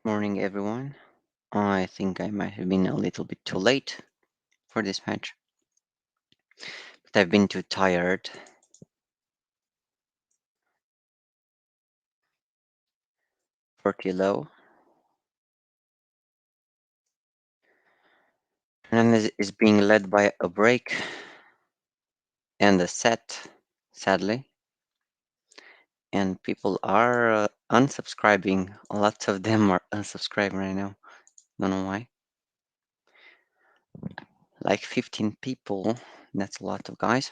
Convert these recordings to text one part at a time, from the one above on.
Morning, everyone. I think I might have been a little bit too late for this match, but I've been too tired. 40 low. Fernandez is being led by a break and a set, sadly, and people are unsubscribing. Lots of them are unsubscribing right now. Don't know why. Like 15 people. That's a lot of guys.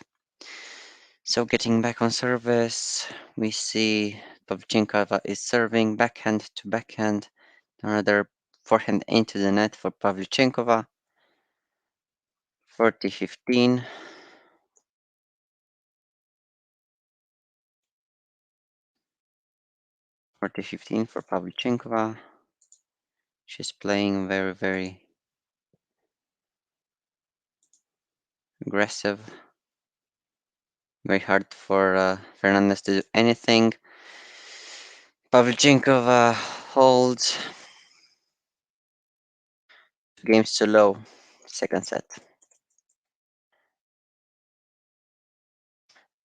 So getting back on service, we see Pavlyuchenkova is serving backhand to backhand. Another forehand into the net for Pavlyuchenkova. 40-15. 40-15 for Pavlyuchenkova. She's playing very, very aggressive. Very hard for Fernandez to do anything. Pavlyuchenkova holds. Games too low. Second set.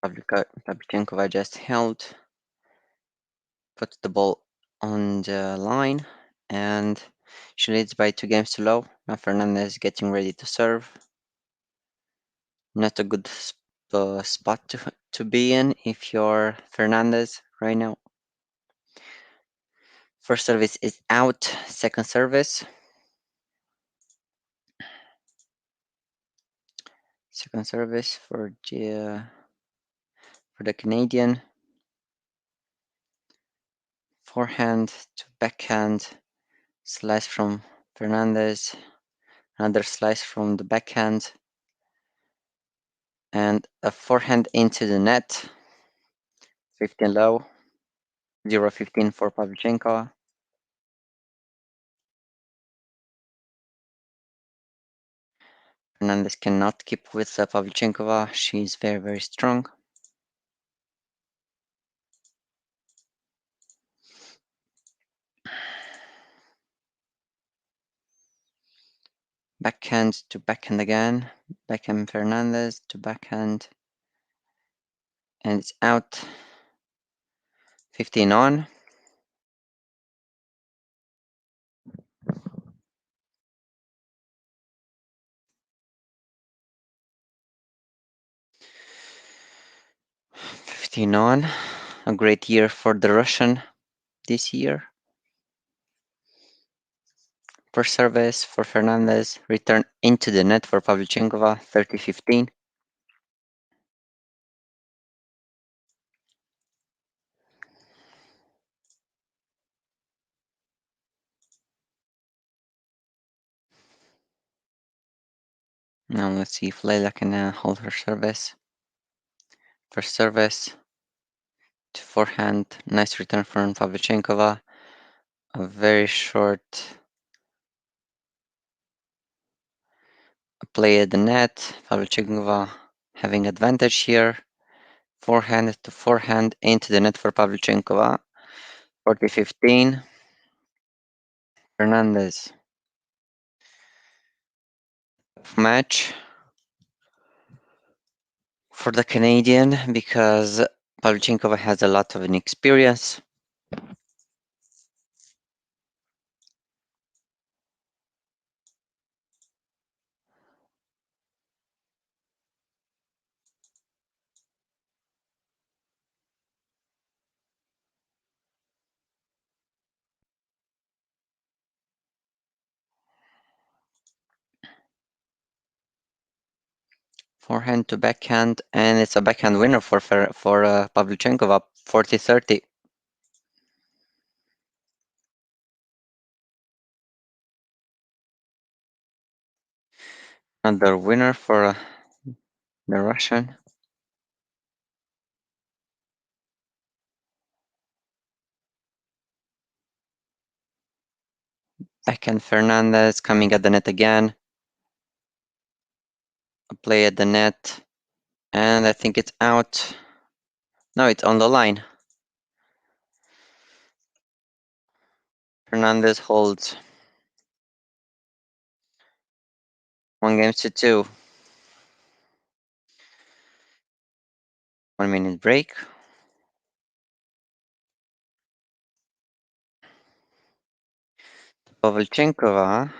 Pavlyuchenkova just held. Put the ball on the line. And she leads by 2 games to low. Now Fernandez getting ready to serve. Not a good spot to be in if you're Fernandez right now. First service is out. Second service. Second service for the Canadian. Forehand to backhand. Slice from Fernandez. Another slice from the backhand. And a forehand into the net. 15 low. 0-15 for Pavlyuchenkova. Fernandez cannot keep with Pavlyuchenkova. She's very, very strong. Backhand to backhand again. Backhand Fernandez to backhand. And it's out. 15 on. A great year for the Russian this year. First service for Fernandez. Return into the net for Pavlyuchenkova. 30-15. Now let's see if Leylah can hold her service. First service to forehand. Nice return from Pavlyuchenkova. A very short play at the net. Pavlyuchenkova having advantage here. Forehand to forehand into the net for Pavlyuchenkova. 40-15. Fernandez. Match for the Canadian because Pavlyuchenkova has a lot of inexperience. Forehand to backhand, and it's a backhand winner for Pavlyuchenkova, 40-30. Another winner for the Russian. Backhand Fernandez coming at the net again. A play at the net, and I think it's out. No, it's on the line. Fernandez holds 1-2. 1-minute break. Pavlyuchenkova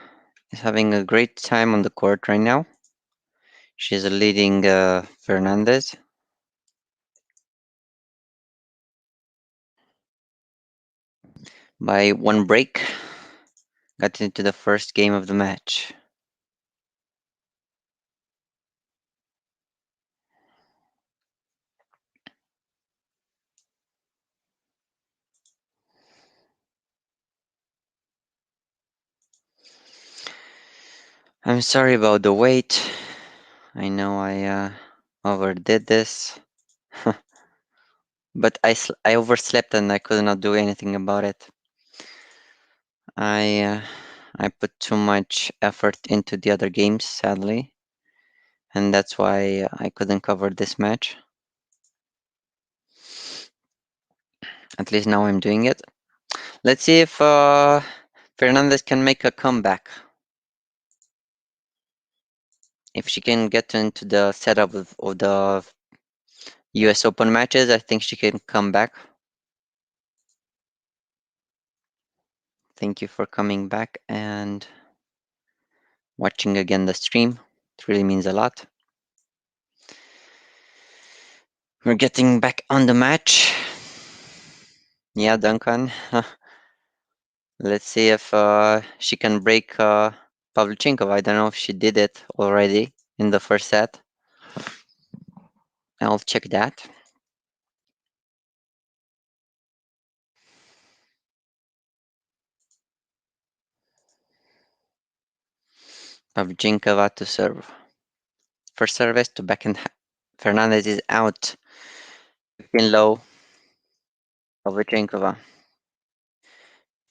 is having a great time on the court right now. She's leading Fernandez by 1 break. Got into the first game of the match. I'm sorry about the wait. I know I overdid this, but I overslept and I could not do anything about it. I I put too much effort into the other games, sadly, and that's why I couldn't cover this match. At least now I'm doing it. Let's see if Fernandez can make a comeback. If she can get into the setup of the US Open matches, I think she can come back. Thank you for coming back and watching again the stream. It really means a lot. We're getting back on the match. Yeah, Duncan. Let's see if she can break Pavlyuchenkova. I don't know if she did it already in the first set. I'll check that. Pavlyuchenkova to serve. First service to backhand. Fernandez is out. 15 low. Pavlyuchenkova.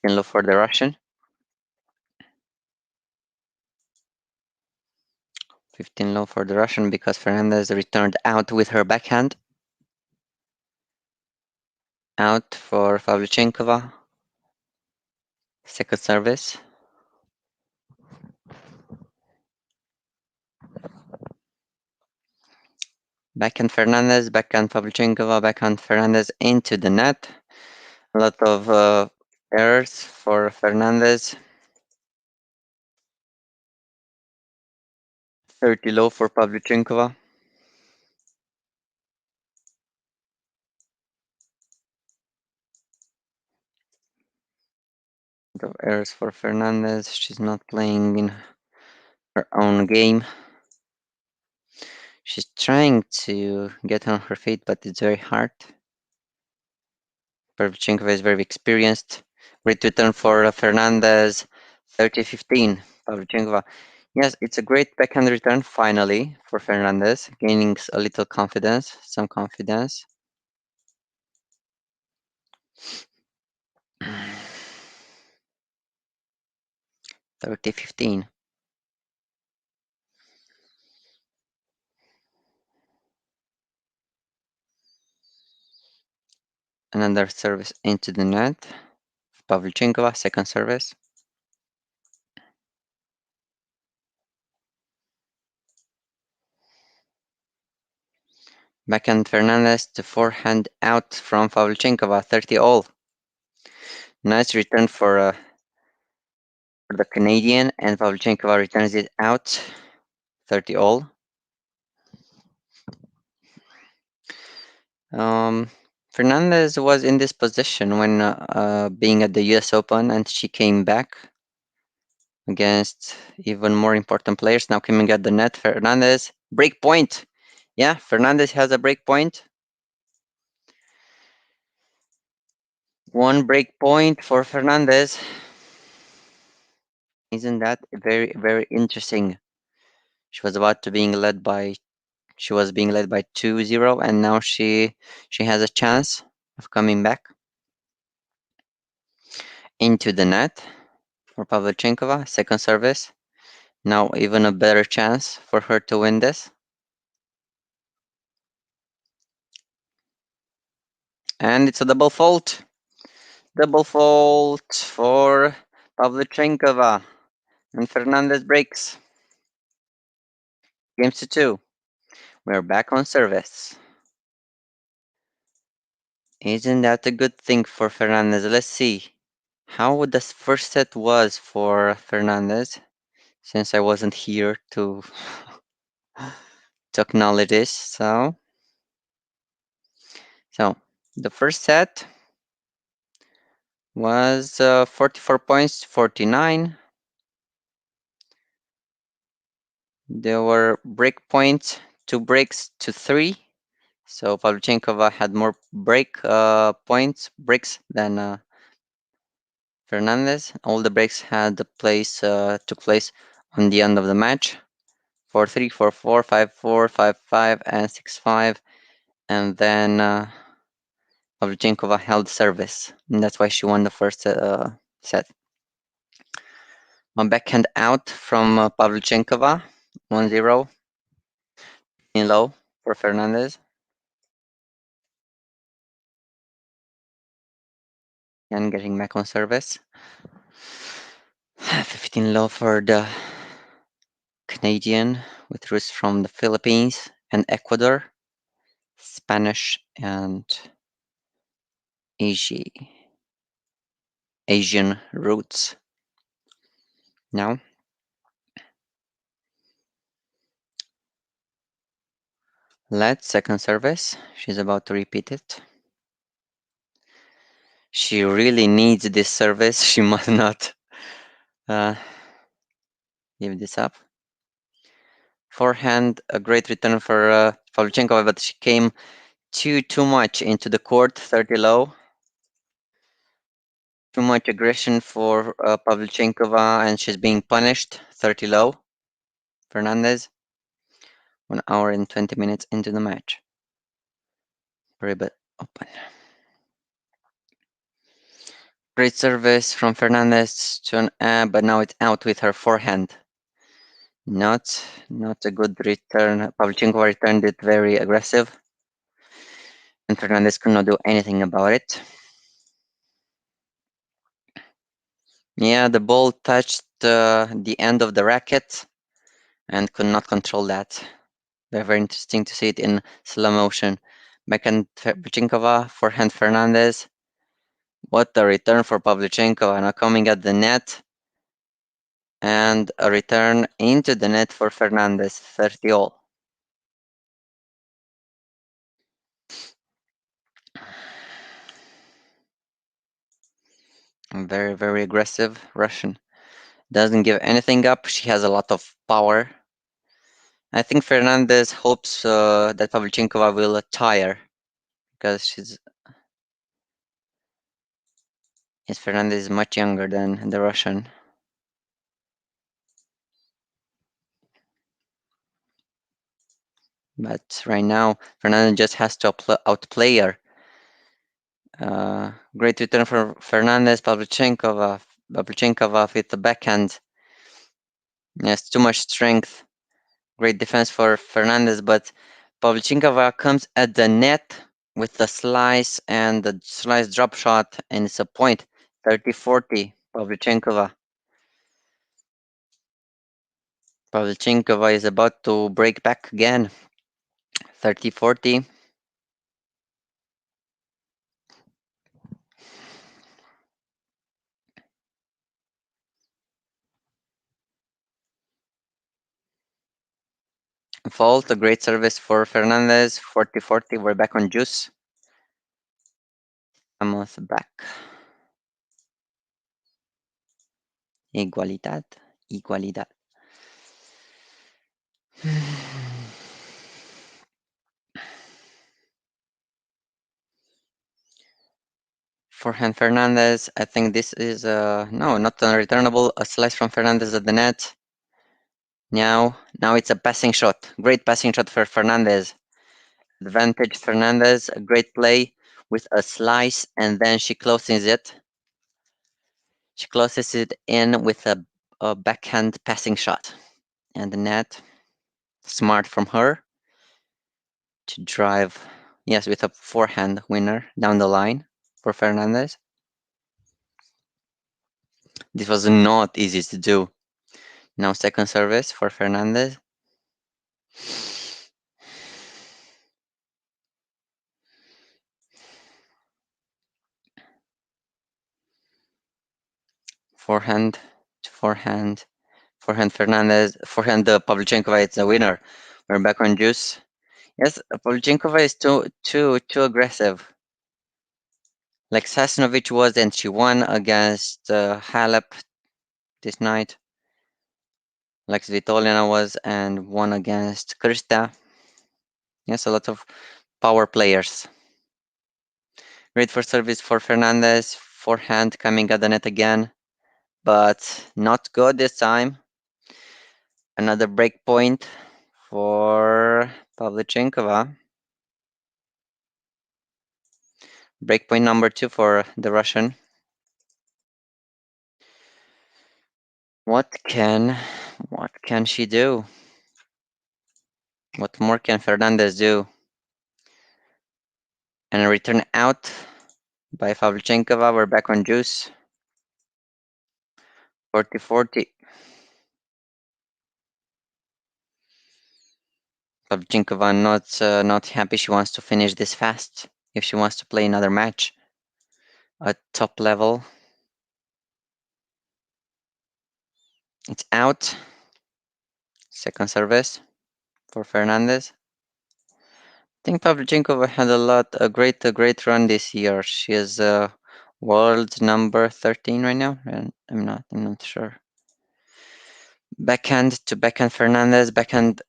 15 low for the Russian. 15 low for the Russian because Fernandez returned out with her backhand. Out for Pavlyuchenkova. Second service. Backhand Fernandez, backhand Pavlyuchenkova, backhand Fernandez into the net. A lot of errors for Fernandez. 30 low for Pavlyuchenkova. A lot of errors for Fernandez. She's not playing in her own game. She's trying to get on her feet, but it's very hard. Pavlyuchenkova is very experienced. Great return for Fernandez. 30-15. Pavlyuchenkova. Yes, it's a great backhand return finally for Fernandez, gaining a little confidence, some confidence. 30-15. Another service into the net. Pavlyuchenkova, second service. Backhand Fernandez to forehand out from Pavlyuchenkova, 30 all. Nice return for the Canadian, and Pavlyuchenkova returns it out, 30 all. Fernandez was in this position when being at the US Open, and she came back against even more important players. Now coming at the net, Fernandez, break point. Yeah, Fernandez has a break point. 1 break point for Fernandez. Isn't that very, very interesting? She was about to being led by she was being led by 2-0, and now she has a chance of coming back into the net for Pavlyuchenkova, second service. Now even a better chance for her to win this. And it's a double fault. Double fault for Pavlyuchenkova, and Fernandez breaks. Games to 2. We're back on service. Isn't that a good thing for Fernandez? Let's see how the first set was for Fernandez, since I wasn't here to acknowledge this. So the first set was 44 points, 49. There were break points, 2 breaks to 3. So Pavlyuchenkova had more breaks than Fernandez. All the breaks had took place on the end of the match. 4-3, 4-4, 5-4, 5-5, and 6-5. And then Pavlyuchenkova held service, and that's why she won the first set. A backhand out from Pavlyuchenkova, 1-0 in low for Fernandez. And getting back on service. 15 low for the Canadian, with roots from the Philippines and Ecuador, Spanish and Asian roots. Now, let's second service. She's about to repeat it. She really needs this service. She must not give this up. Forehand, a great return for Pavlyuchenkova, but she came too much into the court, 30 low. Too much aggression for Pavlyuchenkova, and she's being punished, 30 low. Fernandez, 1 hour and 20 minutes into the match. Paribet open. Great service from Fernandez to but now it's out with her forehand. Not a good return. Pavlyuchenkova returned it very aggressive, and Fernandez could not do anything about it. Yeah, the ball touched the end of the racket and could not control that. Very interesting to see it in slow motion. Backhand Pavlyuchenkova, forehand Fernandez. What a return for Pavlyuchenkova, now coming at the net. And a return into the net for Fernandez, 30 all. Very aggressive Russian. Doesn't give anything up. She has a lot of power. I think Fernandez hopes that Pavlyuchenkova will tire, because Fernandez is much younger than the Russian. But right now, Fernandez just has to outplay her. Great return for Fernandez. Pavlyuchenkova with the backhand. Yes, too much strength. Great defense for Fernandez, but Pavlyuchenkova comes at the net with the slice and the slice drop shot, and it's a point. 30-40, Pavlyuchenkova. Pavlyuchenkova is about to break back again. 30-40. Fault, a great service for Fernandez. 40-40, we're back on juice. Vamos back. Igualdad. Forehand Fernandez. I think this is no, not unreturnable. A slice from Fernandez at the net. Now it's a passing shot. Great passing shot for Fernandez. Advantage Fernandez. A great play with a slice, and then she closes it. She closes it in with a backhand passing shot. And the net. Smart from her to drive, yes, with a forehand winner down the line for Fernandez. This was not easy to do. Now second service for Fernandez. Forehand, forehand, forehand Fernandez, forehand Pavlyuchenkova. It's a winner. We're back on juice. Yes, Pavlyuchenkova is too aggressive. Like Sasnovich was, and she won against Halep this night. Like Svitolina was, and won against Krista. Yes, a lot of power players. Great first service for Fernandez. Forehand coming at the net again, but not good this time. Another break point for Pavlyuchenkova. Break point number 2 for the Russian. What can what can she do? What more can Fernandez do? And a return out by Pavlyuchenkova. We're back on juice. 40-40. Pavlyuchenkova not happy. She wants to finish this fast if she wants to play another match at top level. It's out. Second service for Fernandez. I think Pavlyuchenkova had a great run this year. She is world number 13 right now, and I'm not sure. Backhand to backhand Fernandez, backhand.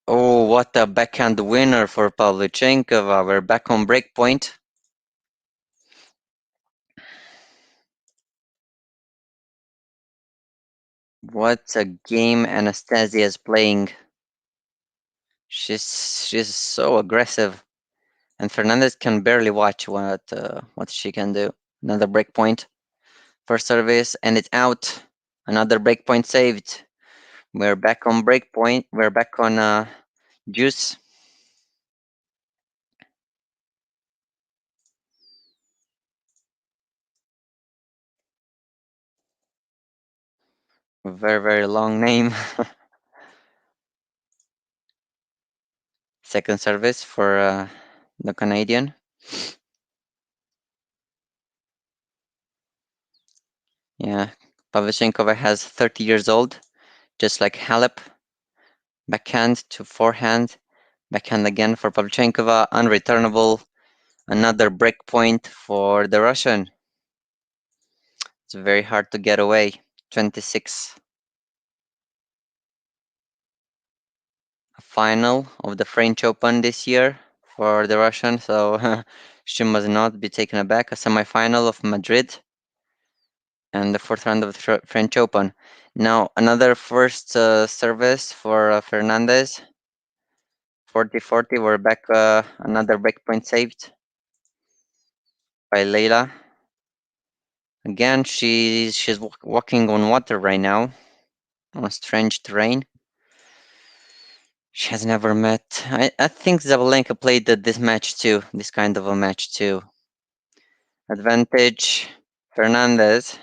Oh, what a backhand winner for Pavlyuchenkova. We're back on break point. What a game Anastasia is playing. She's so aggressive, and Fernandez can barely watch what she can do. Another break point. First service, and it's out. Another break point saved. We're back on break point. We're back on juice. Very, very long name. Second service for the Canadian. Yeah, Pavlyuchenkova has 30 years old, just like Halep. Backhand to forehand. Backhand again for Pavlyuchenkova. Unreturnable. Another break point for the Russian. It's very hard to get away. 26. A final of the French Open this year for the Russian, so she must not be taken aback. A semi-final of Madrid and the fourth round of the French Open. Now another first service for Fernandez. 40-40. We're back. Another breakpoint saved by Leylah. Again, she's walking on water right now on strange terrain. She has never met. I think Zabalenka played this match too. This kind of a match too. Advantage Fernandez.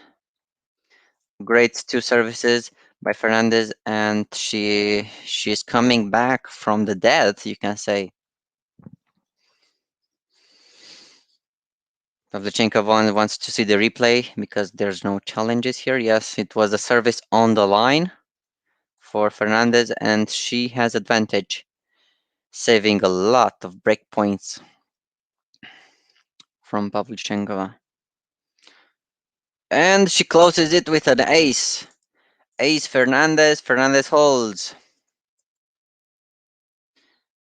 Great two services by Fernandez, and she's coming back from the dead, you can say. Pavlyuchenkova wants to see the replay because there's no challenges here. Yes, it was a service on the line for Fernandez, and she has advantage, saving a lot of break points from Pavlyuchenkova. And she closes it with an ace. Ace Fernandez. Fernandez holds.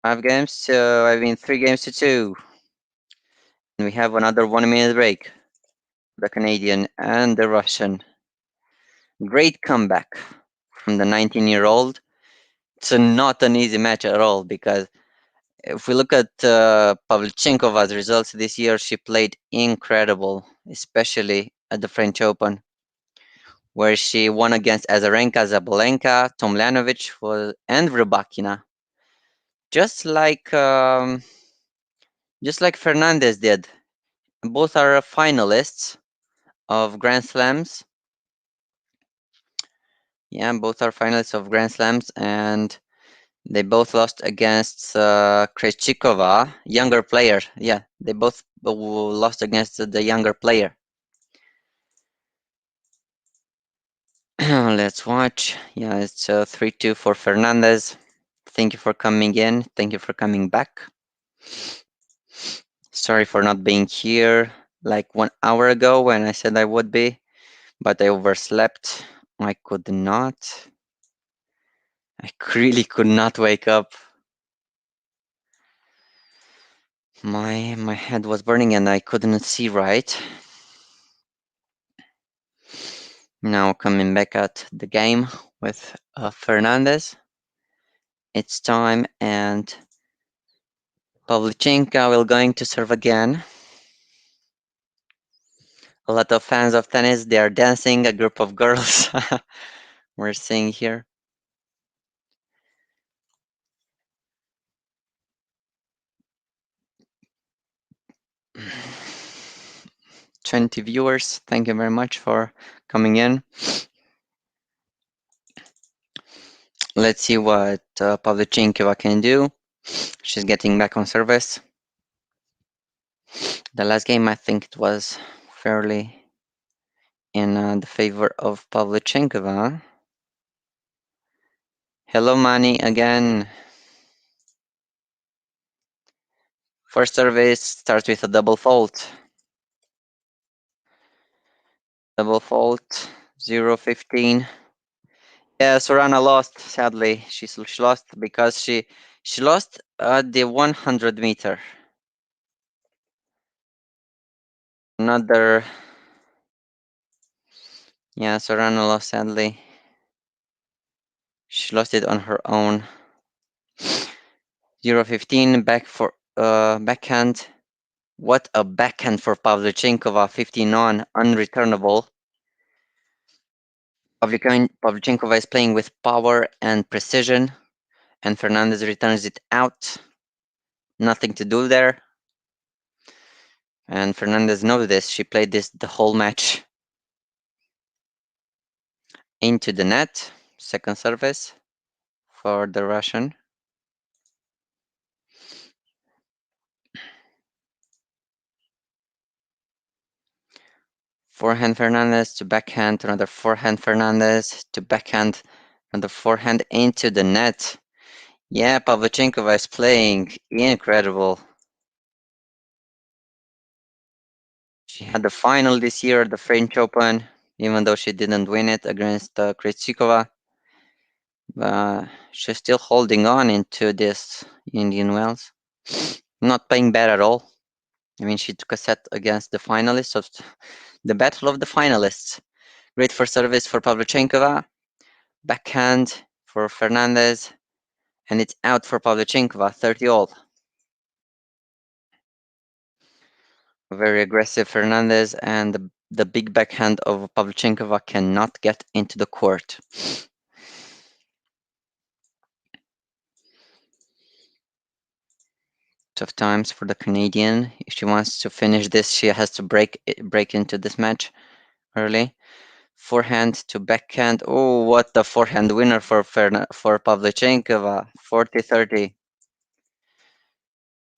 5 games to, 3 games to 2. And we have another 1 minute break. The Canadian and the Russian. Great comeback from the 19-year-old. It's not an easy match at all because if we look at Pavlyuchenkova's results this year, she played incredible, especially at the French Open, where she won against Azarenka, Zabalenka, Tomljanovic, and Rybakina, just like um, just like Fernandez did. Both are finalists of Grand Slams, Yeah, both are finalists of Grand Slams, and they both lost against Krejcikova, younger player. Yeah, they both lost against the younger player. Let's watch. Yeah, it's 3-2 for Fernandez. Thank you for coming in. Thank you for coming back. Sorry for not being here like 1 hour ago when I said I would be, but I overslept. I could not. I really could not wake up. My head was burning and I couldn't see right. Now coming back at the game with Fernandez. It's time and Pavlyuchenkova will going to serve again. A lot of fans of tennis, they are dancing, a group of girls we're seeing here. 20 viewers, thank you very much for coming in. Let's see what Pavlyuchenkova can do. She's getting back on service. The last game, I think it was fairly in the favor of Pavlyuchenkova. Hello, Manny, again. First service starts with a double fault. Double fault, 0-15. Yeah, Sorana lost, sadly. She lost because she lost the 100 meter. Another. Yeah, Sorana lost, sadly. She lost it on her own. 0-15 back for backhand. What a backhand for Pavlyuchenkova, 15 on, unreturnable. Pavlyuchenkova is playing with power and precision, and Fernandez returns it out. Nothing to do there. And Fernandez knows this. She played this the whole match. Into the net. Second service for the Russian. Forehand Fernandez to backhand, another forehand Fernandez to backhand, another forehand into the net. Yeah, Pavlyuchenkova is playing incredible. She had the final this year at the French Open, even though she didn't win it against Krejcikova. She's still holding on into this Indian Wells. Not playing bad at all. I mean, she took a set against the finalists of the battle of the finalists. Great first service for Pavlyuchenkova. Backhand for Fernandez. And it's out for Pavlyuchenkova, 30 all. Very aggressive Fernandez, and the big backhand of Pavlyuchenkova cannot get into the court. Tough times for the Canadian. If she wants to finish this, she has to break into this match early. Forehand to backhand. Oh, what the forehand winner for Pavlyuchenkova. 40-30.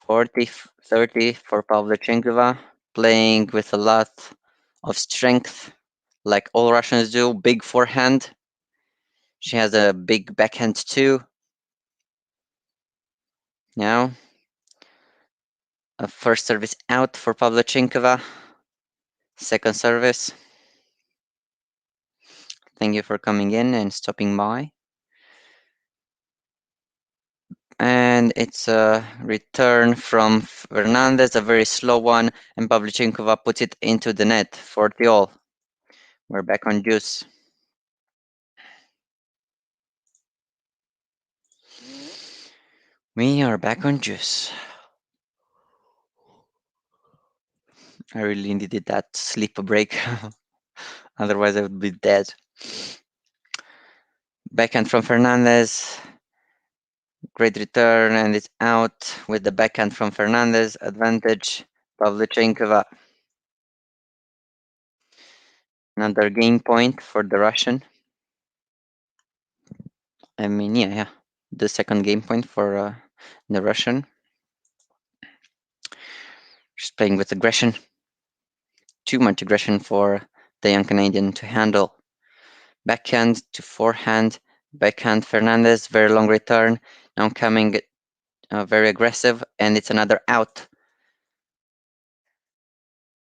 40-30 for Pavlyuchenkova. Playing with a lot of strength, like all Russians do. Big forehand. She has a big backhand too. Now, a first service out for Pavlyuchenkova. Second service. Thank you for coming in and stopping by. And it's a return from Fernandez, a very slow one, and Pavlyuchenkova puts it into the net, 40 all. We're back on juice. We are back on juice. I really needed that sleep break. Otherwise, I would be dead. Backhand from Fernandez. Great return, and it's out with the backhand from Fernandez. Advantage, Pavlyuchenkova. Another game point for the Russian. I mean, yeah. The second game point for the Russian. She's playing with aggression. Too much aggression for the young Canadian to handle. Backhand to forehand. Backhand Fernandez, very long return. Now coming very aggressive, and it's another out.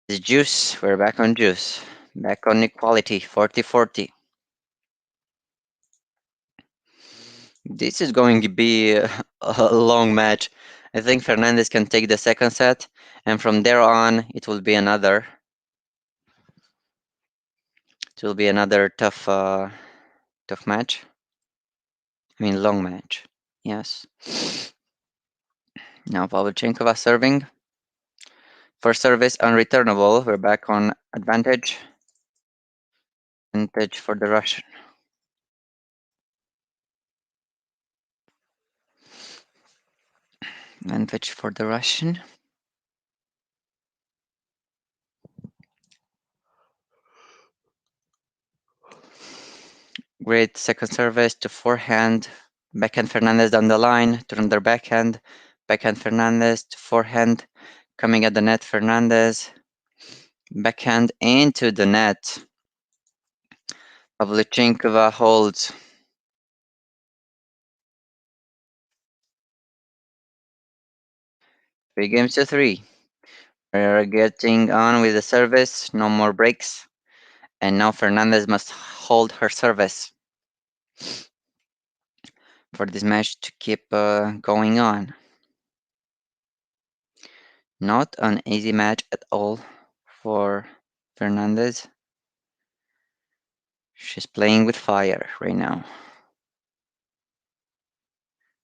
The juice, we're back on juice. Back on equality, 40-40. This is going to be a long match. I think Fernandez can take the second set, and from there on, it will be another. It will be another tough match. I mean, long match. Yes. Now Pavlyuchenkova serving. First service unreturnable. We're back on advantage. Advantage for the Russian. Advantage for the Russian. Great second service to forehand. Backhand Fernandez down the line to another backhand. Backhand Fernandez to forehand. Coming at the net, Fernandez. Backhand into the net. Pavlyuchenkova holds. 3-3. We're getting on with the service. No more breaks. And now Fernandez must hold her service for this match to keep going on. Not an easy match at all for Fernandez. She's playing with fire right now.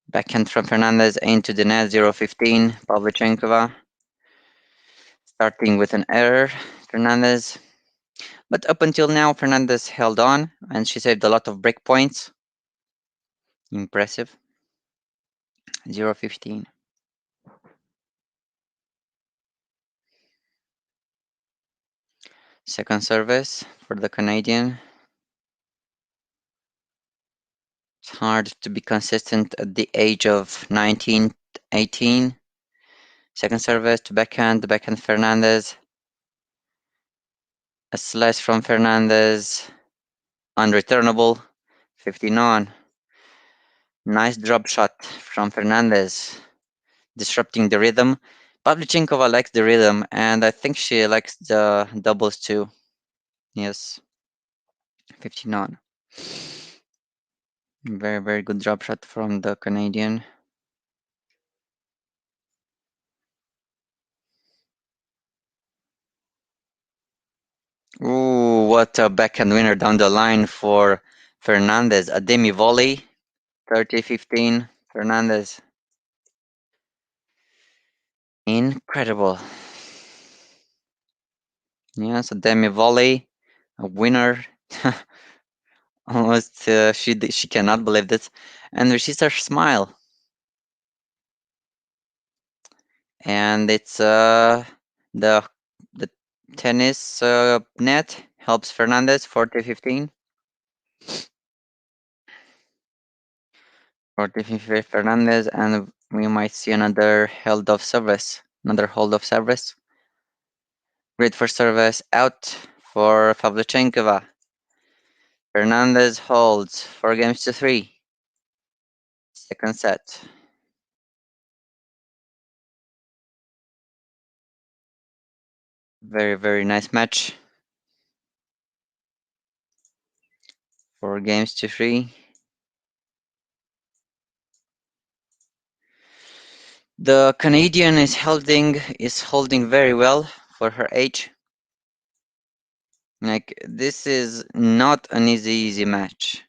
Backhand from Fernandez into the net, 0-15. Pavlyuchenkova starting with an error. Fernandez. But up until now, Fernandez held on and she saved a lot of break points. Impressive. 0-15. Second service for the Canadian. It's hard to be consistent at the age of 19, 18. Second service to backhand, the backhand Fernandez. A slice from Fernandez. Unreturnable. 15 on. Nice drop shot from Fernandez. Disrupting the rhythm. Pavlyuchenkova likes the rhythm, and I think she likes the doubles too. Yes. 15 on. Very, very good drop shot from the Canadian. Ooh, what a backhand winner down the line for Fernandez. A demi volley. 30-15. Fernandez. Incredible. Yes, a demi volley. A winner. Almost she cannot believe this. And she sees her smile. And it's the tennis net helps Fernandez 40-15. 40-15 Fernandez, and we might see another hold of service. Another hold of service. Great first service out for Pavlyuchenkova. Fernandez holds 4-3. Second set. Very, very nice match. 4-3. The Canadian is holding very well for her age. Like, this is not an easy match.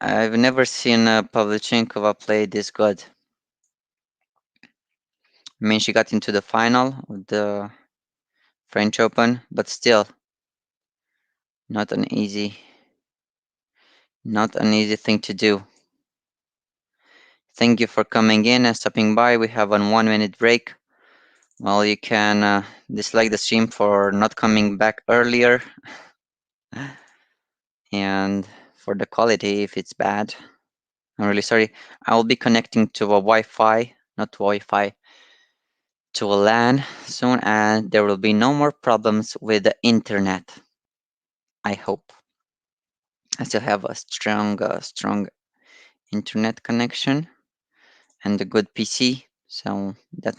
I've never seen Pavlyuchenkova play this good. I mean, she got into the final of the French Open, but still, not an easy thing to do. Thank you for coming in and stopping by. We have a 1-minute break. Well, you can dislike the stream for not coming back earlier. And for the quality if it's bad. I'm really sorry. I will be connecting to a Wi-Fi, not Wi-Fi, to a LAN soon, and there will be no more problems with the internet. I hope. I still have a strong internet connection and a good PC, so that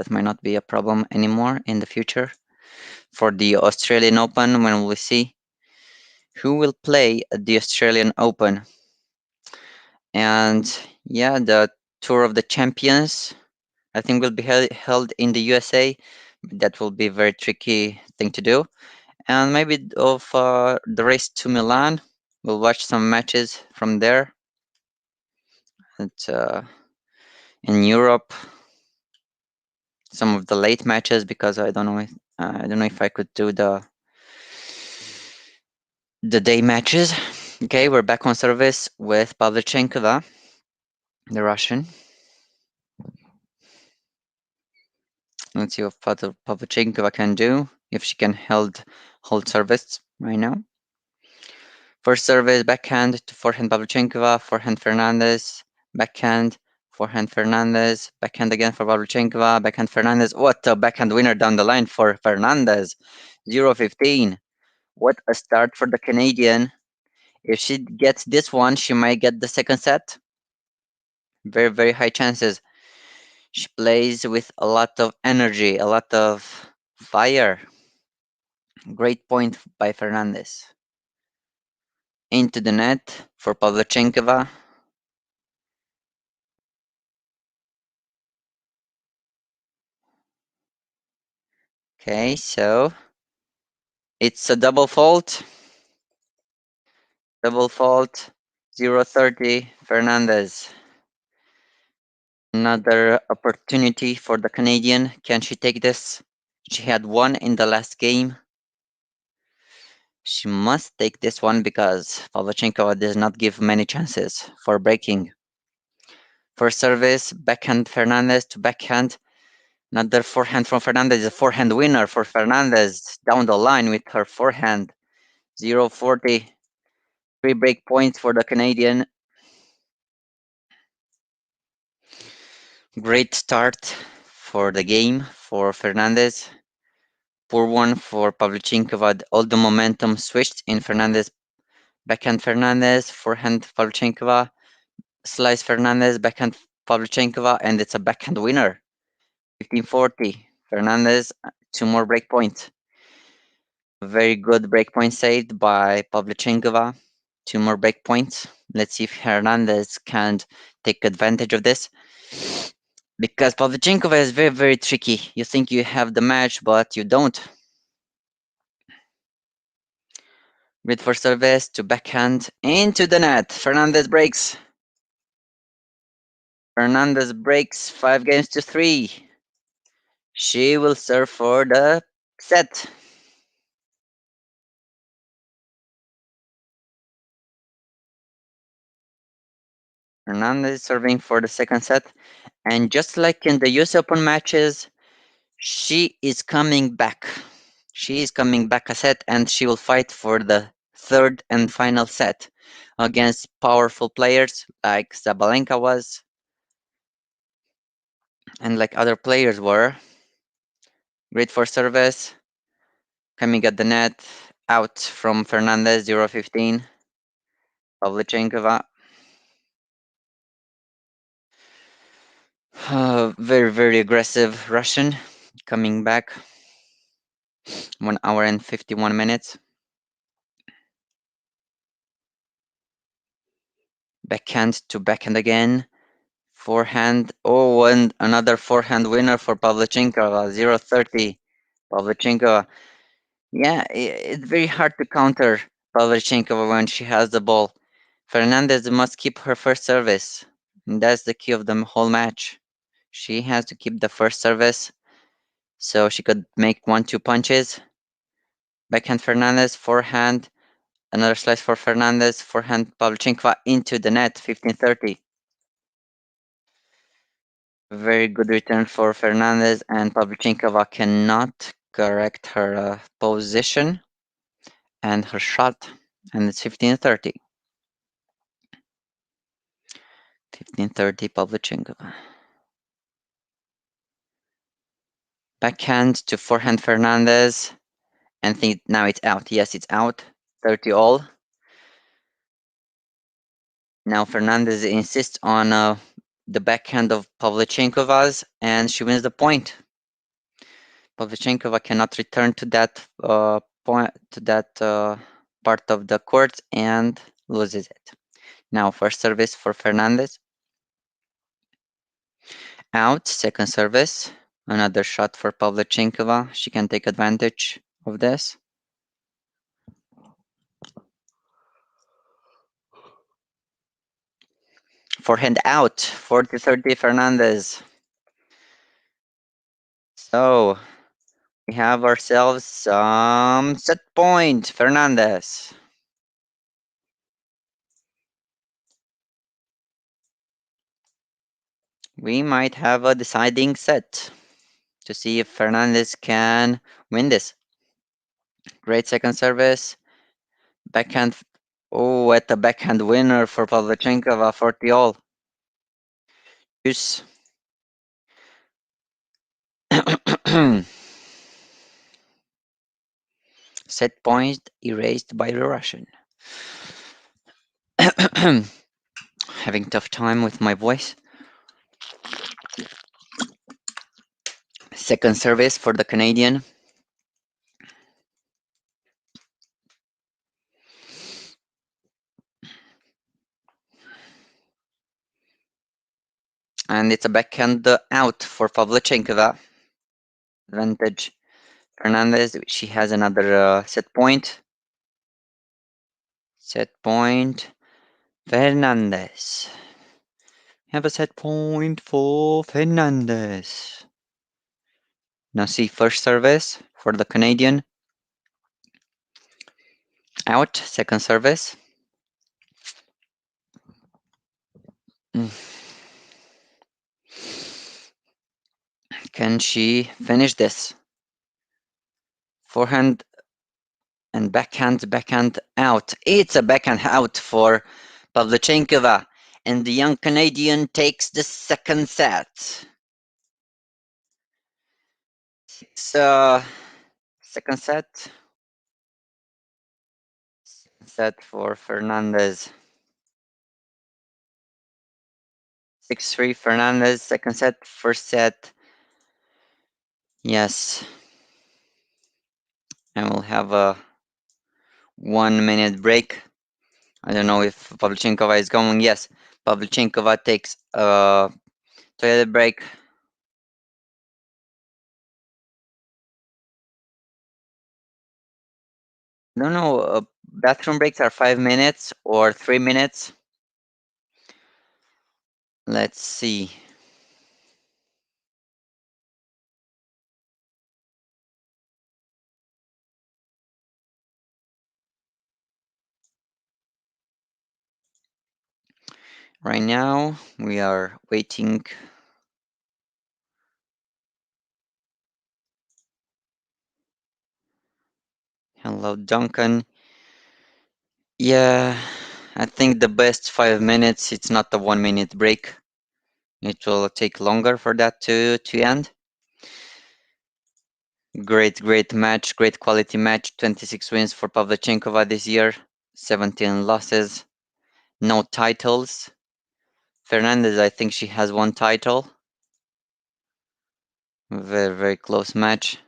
might not be a problem anymore in the future. For the Australian Open, when we see who will play at the Australian Open, and yeah, the Tour of the Champions, I think will be held in the USA. That will be a very tricky thing to do. And maybe of the race to Milan, we'll watch some matches from there. In Europe, some of the late matches because I don't know if I could do the day matches. Okay, we're back on service with Pavlyuchenkova, the Russian. Let's see what Pavlyuchenkova can do if she can hold service right now. First service, backhand to forehand Pavlyuchenkova, forehand Fernandez, backhand, forehand Fernandez, backhand again for Pavlyuchenkova, backhand Fernandez. What a backhand winner down the line for Fernandez, 0-15. What a start for the Canadian. If she gets this one, she might get the second set. Very, very high chances. She plays with a lot of energy, a lot of fire. Great point by Fernandez. Into the net for Pavlyuchenkova. Okay, so it's a double fault. Double fault. 0-30. Fernandez. Another opportunity for the Canadian. Can she take this? She had one in the last game. She must take this one because Pavlyuchenkova does not give many chances for breaking. First service, backhand Fernandez to backhand. Another forehand from Fernandez, a forehand winner for Fernandez down the line with her forehand. 0-40. 3 break points for the Canadian. Great start for the game for Fernandez. Poor one for Pavlyuchenkova. All the momentum switched in Fernandez. Backhand Fernandez, forehand Pavlyuchenkova. Slice Fernandez, backhand Pavlyuchenkova, and it's a backhand winner. 15-40. Fernandez, 2 more break points. Very good break point saved by Pavlyuchenkova. 2 more break points. Let's see if Hernandez can take advantage of this. Because Pavlyuchenkova is very, very tricky. You think you have the match, but you don't. Mid for service to backhand into the net. Fernandez breaks. Fernandez breaks 5-3. She will serve for the set. Fernandez serving for the second set. And just like in the US Open matches, she is coming back. She is coming back a set and she will fight for the third and final set against powerful players like Sabalenka was and like other players were. Great for service. Coming at the net. Out from Fernandez, 0-15. Pavlyuchenkova. Very, very aggressive Russian. Coming back. 1 hour and 51 minutes. Backhand to backhand again. Forehand. Oh, and another forehand winner for Pavlyuchenkova. 0-30. Pavlyuchenkova. Yeah, it's very hard to counter Pavlyuchenkova when she has the ball. Fernandez must keep her first service. And that's the key of the whole match. She has to keep the first service so she could make 1-2 punches. Backhand Fernandez, forehand. Another slice for Fernandez, forehand Pavlyuchenkova into the net, 15-30. Very good return for Fernandez, and Pavlyuchenkova cannot correct her position and her shot. and it's 15-30. 15-30 Pavlyuchenkova. Backhand to forehand Fernandez. And think now it's out. Yes, it's out. 30 all. Now Fernandez insists on the backhand of Pavlyuchenkova's, and she wins the point. Pavlyuchenkova cannot return to that point, to that part of the court, and loses it. Now first service for Fernandez. Out. Second service. Another shot for Pavlyuchenkova. She can take advantage of this. Forehand out. 40-30 Fernandez. So we have ourselves some set point, Fernandez. We might have a deciding set to see if Fernandez can win this. Great second service. Backhand. Oh, at the backhand winner for Pavlyuchenkova, 40 all. Use. Set point erased by the Russian. Having tough time with my voice. Second service for the Canadian. And it's a backhand out for Pavlyuchenkova. Advantage Fernandez. She has another set point. Set point. Fernandez. Have a set point for Fernandez. Now see first service for the Canadian. Out. Second service. Can she finish this? Forehand and backhand out. It's a backhand out for Pavlyuchenkova. And the young Canadian takes the second set. So, second set. Set for Fernandez. 6-3 Fernandez. Second set. First set. Yes. And we'll have a 1 minute break. I don't know if Pavlyuchenkova is going. Yes. Pavlyuchenkova takes a toilet break. No, no. Bathroom breaks are 5 minutes or 3 minutes. Let's see. Right now, we are waiting. Hello, Duncan. Yeah, I think the best 5 minutes, it's not a 1 minute break. It will take longer for that to end. Great match, great quality match. 26 wins for Pavlyuchenkova this year, 17 losses, no titles. Fernandez, I think she has one title. Very close match.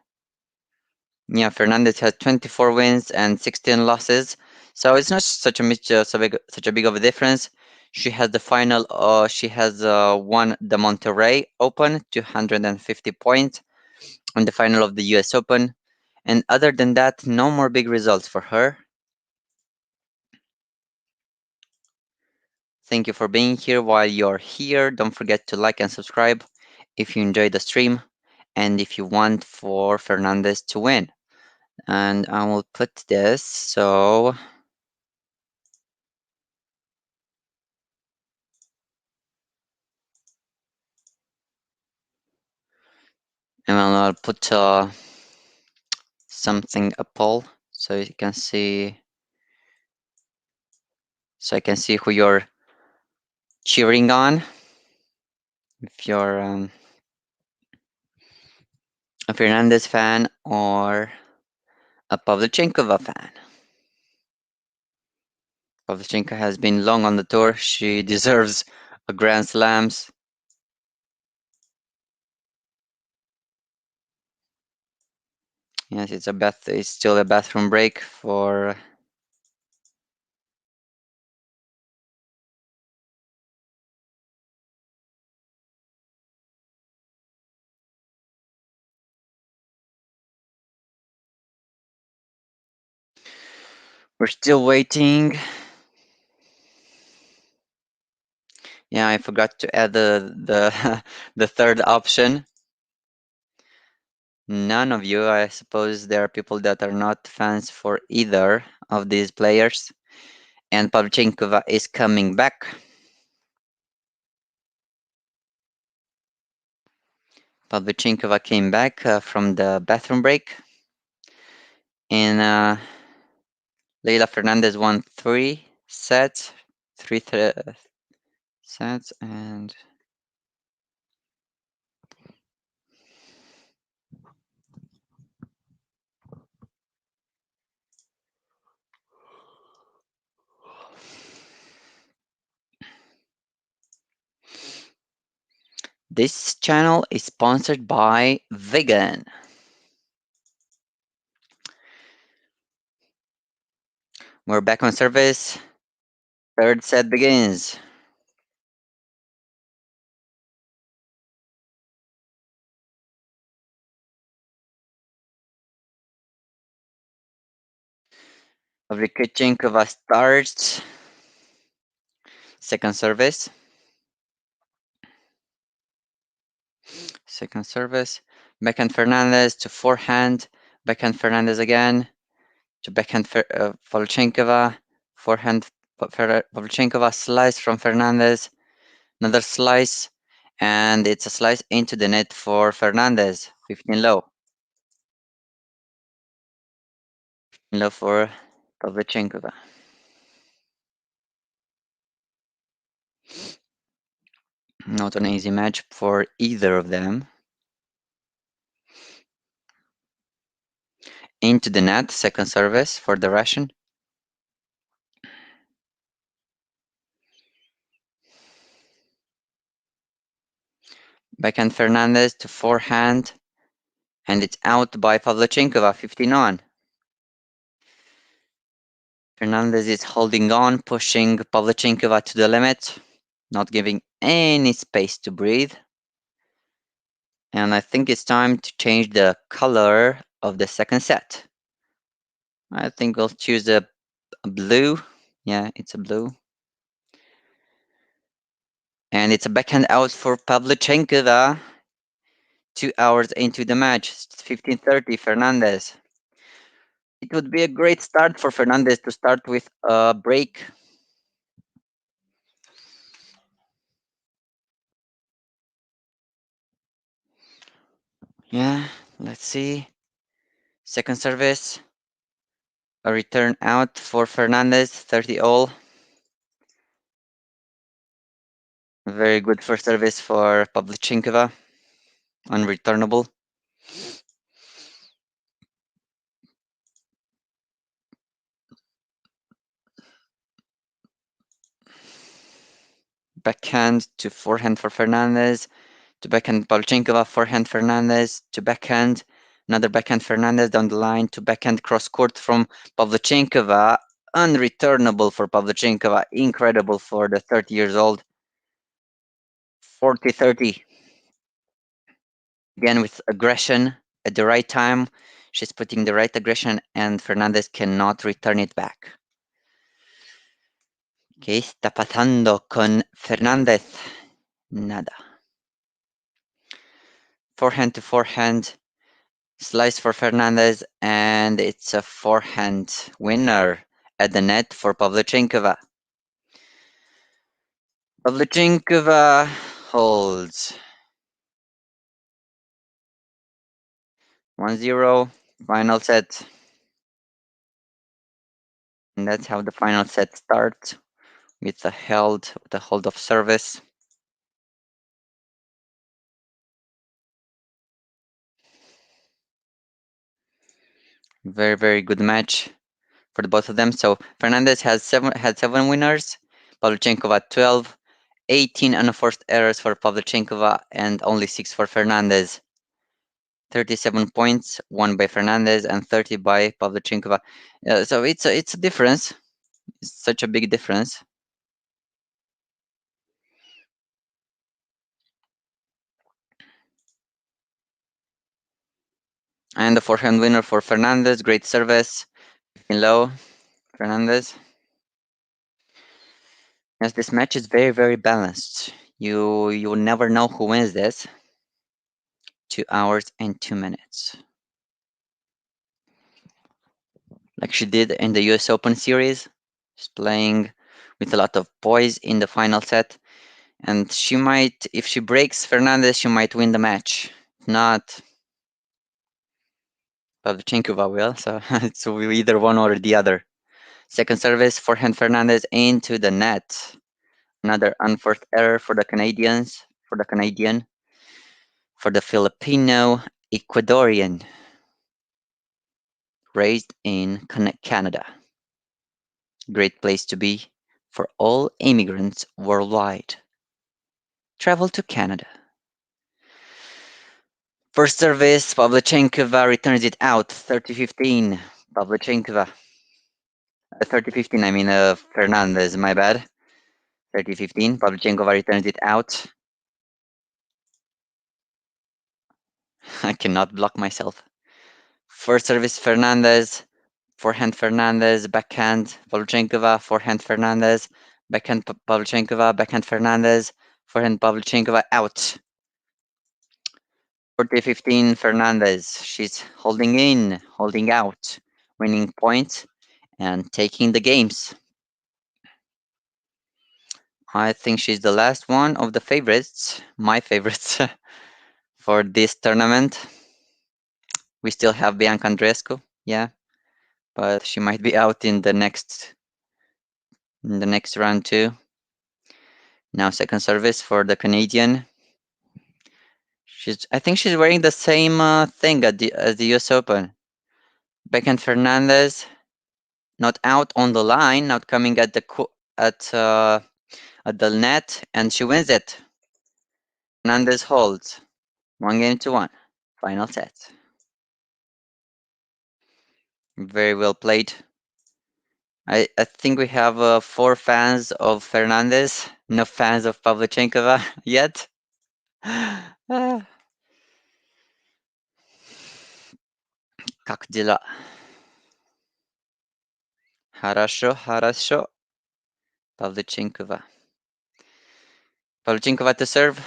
Yeah, Fernandez has 24 wins and 16 losses, so it's not such a big of a difference. She has the final. She has won the Monterrey Open, 250 points, on the final of the U.S. Open, and other than that, no more big results for her. Thank you for being here. While you're here, don't forget to like and subscribe if you enjoyed the stream and if you want for Fernandez to win. And I will put this so. And I'll put something a poll so you can see so I can see who you're cheering on. If you're a Fernandez fan or a Pavlyuchenkova fan. Pavlyuchenkova has been long on the tour. She deserves a Grand Slams. Yes, it's still a bathroom break for we're still waiting. Yeah, I forgot to add the the third option. None of you, I suppose there are people that are not fans for either of these players. And Pavlyuchenkova is coming back. Pavlyuchenkova came back from the bathroom break. And Leylah Fernandez won 3 sets. 3 sets. And this channel is sponsored by Vegan. We're back on service. Third set begins. Pavlyuchenkova starts. Second service. Second service. Backhand Fernandez to forehand. Backhand Fernandez again. To backhand Pavlyuchenkova. Forehand Pavlyuchenkova slice from Fernandez. Another slice. And it's a slice into the net for Fernandez. 15 low. Low for Pavlyuchenkova. Not an easy match for either of them. Into the net, second service for the Russian. Backhand Fernandez to forehand. And it's out by Pavlyuchenkova, 15 on. Fernandez is holding on, pushing Pavlyuchenkova to the limit, not giving any space to breathe. And I think it's time to change the color of the second set. I think we'll choose a blue. Yeah, it's a blue. And it's a backhand out for Pavlyuchenkova. 2 hours into the match, 15:30, Fernandez. It would be a great start for Fernandez to start with a break. Yeah, let's see. Second service. A return out for Fernandez, 30 all. Very good first service for Pavlyuchenkova. Unreturnable. Backhand to forehand for Fernandez. To backhand Pavlyuchenkova, forehand Fernandez. To backhand. Another backhand Fernandez down the line. To backhand cross court from Pavlyuchenkova. Unreturnable for Pavlyuchenkova. Incredible for the 30 years old. 40-30. Again with aggression at the right time. She's putting the right aggression and Fernandez cannot return it back. ¿Qué está pasando con Fernández? Nada. Forehand to forehand. Slice for Fernandez, and it's a forehand winner at the net for Pavlyuchenkova. Pavlyuchenkova holds 1-0, final set. And that's how the final set starts. with the hold of service. Very, very good match for the both of them. So Fernandez had seven winners, Pavlyuchenkova 12, 18 unforced errors for Pavlyuchenkova, and only 6 for Fernandez. 37 points won by Fernandez and 30 by Pavlyuchenkova. So it's a difference. It's such a big difference. And the forehand winner for Fernandez, great service, in low, Fernandez. Yes, this match is very, very balanced. You will never know who wins this. 2 hours and 2 minutes. Like she did in the US Open series. She's playing with a lot of poise in the final set. And she might, if she breaks Fernandez, she might win the match. If not, Pavlyuchenkova will. So it's either one or the other. Second service, forehand Fernandez into the net. Another unforced error for the Canadians, for the Canadian, for the Filipino Ecuadorian, raised in Canada. Great place to be for all immigrants worldwide. Travel to Canada. First service, Pavlyuchenkova returns it out, 30-15. Pavlyuchenkova. 30-15, I mean Fernandez, my bad. 30-15, Pavlyuchenkova returns it out. I cannot block myself. First service, Fernandez. Forehand Fernandez, backhand Pavlyuchenkova, forehand Fernandez, backhand Pavlyuchenkova, backhand Fernandez, forehand Pavlyuchenkova out. 40-15 Fernandez. She's holding in, holding out, winning points and taking the games. I think she's the last one of the favorites, my favorites, for this tournament. We still have Bianca Andreescu, yeah, but she might be out in the next round too. Now second service for the Canadian. I think she's wearing the same thing as the US Open. Backhand Fernandez, not out on the line, not coming at the net, and she wins it. Fernandez holds 1-1. Final set. Very well played. I think we have 4 fans of Fernandez, no fans of Pavlyuchenkova yet. Ah, как дела? Хорошо, хорошо. Pavlyuchenkova. Pavlyuchenkova to serve.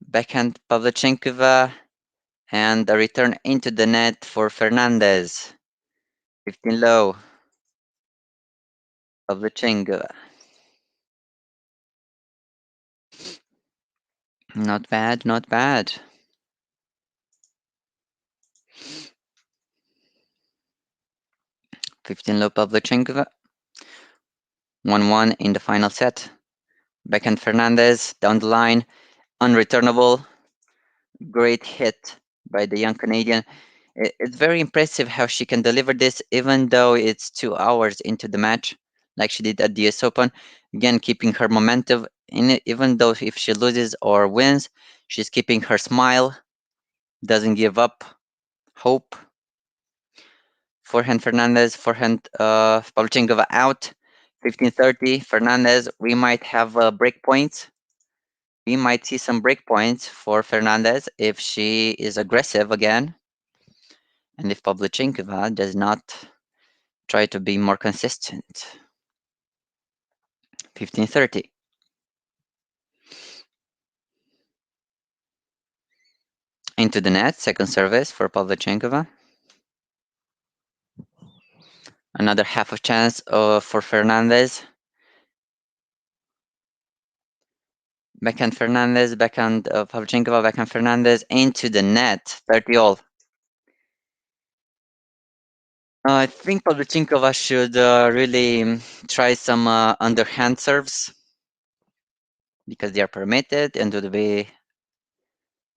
Backhand Pavlyuchenkova and a return into the net for Fernandez. 15 low. Pavlyuchenkova. Not bad, not bad. 15 low Pavlyuchenkova. 1-1 in the final set. Backhand Fernandez down the line. Unreturnable. Great hit by the young Canadian. It's very impressive how she can deliver this even though it's 2 hours into the match, like she did at the US Open. Again, keeping her momentum in it, even though if she loses or wins, she's keeping her smile, doesn't give up, hope. Forehand Fernandez, forehand Pavlyuchenkova out. 15-30. Fernandez, we might have break points. We might see some break points for Fernandez if she is aggressive again. And if Pavlyuchenkova does not try to be more consistent. 15-30. Into the net, second service for Pavlyuchenkova. Another half a chance for Fernandez. Backhand Fernandez, backhand Pavlyuchenkova, backhand Fernandez into the net. 30 all. I think Pavlyuchenkova should really try some underhand serves because they are permitted and would be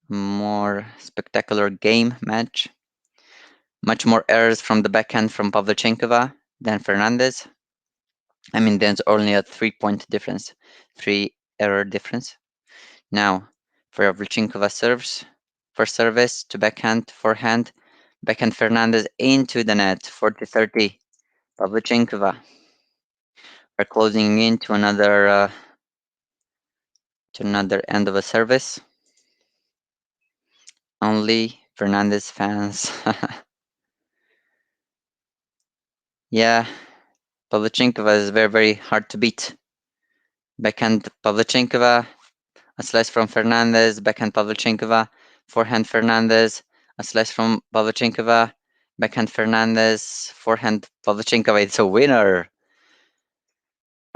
more spectacular game match. Much more errors from the backhand from Pavlyuchenkova than Fernandez. I mean, there's only a 3 point difference, 3 error difference. Now, for Pavlyuchenkova serves, first service to backhand, forehand, backhand Fernandez into the net, 40-30. Pavlyuchenkova are closing in to another end of a service. Only Fernandez fans. Yeah, Pavlyuchenkova is very, very hard to beat. Backhand Pavlyuchenkova, a slice from Fernandez, backhand Pavlyuchenkova, forehand Fernandez, a slice from Pavlyuchenkova, backhand Fernandez, forehand Pavlyuchenkova. It's a winner.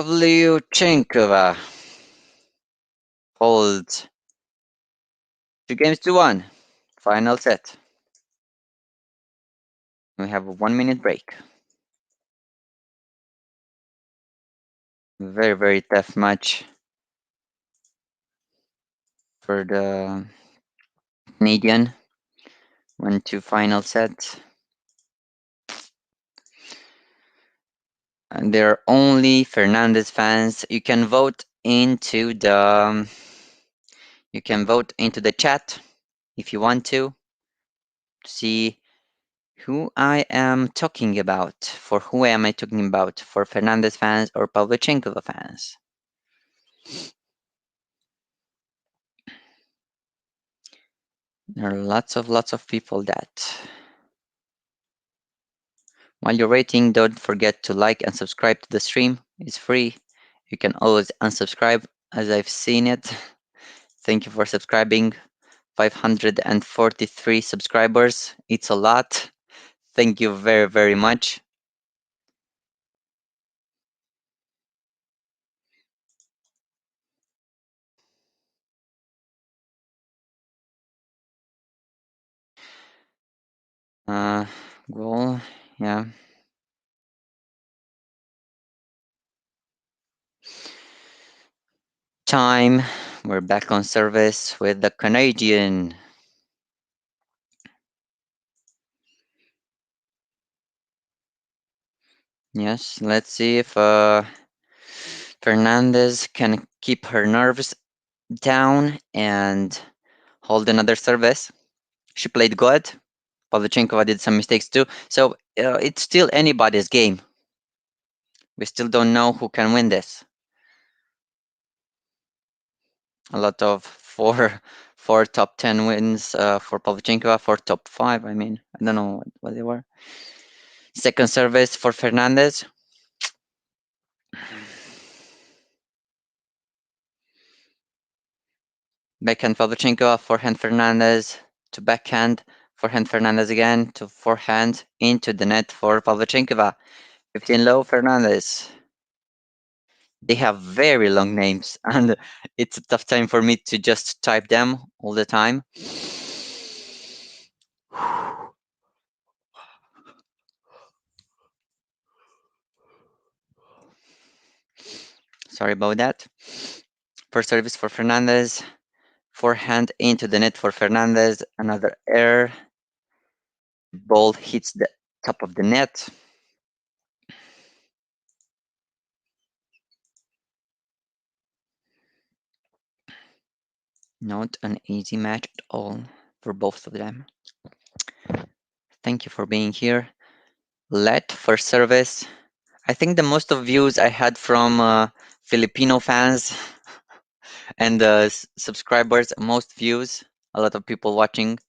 Pavlyuchenkova holds 2-1. Final set. We have a 1 minute break. Very, very tough match for the Canadian. Went to final set. And there are only Fernandez fans. You can vote into the chat if you want to see who I am talking about. For who am I talking about? For Fernandez fans or Pavlyuchenkova fans? There are lots of people that. While you're waiting, don't forget to like and subscribe to the stream. It's free. You can always unsubscribe as I've seen it. Thank you for subscribing. 543 subscribers. It's a lot. Thank you very, very much. Goal, yeah. Time. We're back on service with the Canadian. Yes, let's see if Fernandez can keep her nerves down and hold another service. She played good. Pavlyuchenkova did some mistakes too. So it's still anybody's game. We still don't know who can win this. A lot of four top 10 wins for Pavlyuchenkova, 4 top 5. I mean, I don't know what they were. Second service for Fernandez. Backhand Pavlyuchenkova, forehand Fernandez to backhand, forehand Fernandez again to forehand into the net for Pavlyuchenkova. 15 low Fernandez. They have very long names, and it's a tough time for me to just type them all the time. Sorry about that. First service for Fernandez. Forehand into the net for Fernandez. Another error. Ball hits the top of the net. Not an easy match at all for both of them. Thank you for being here. Let for service. I think the most of views I had from Filipino fans and subscribers, most views, a lot of people watching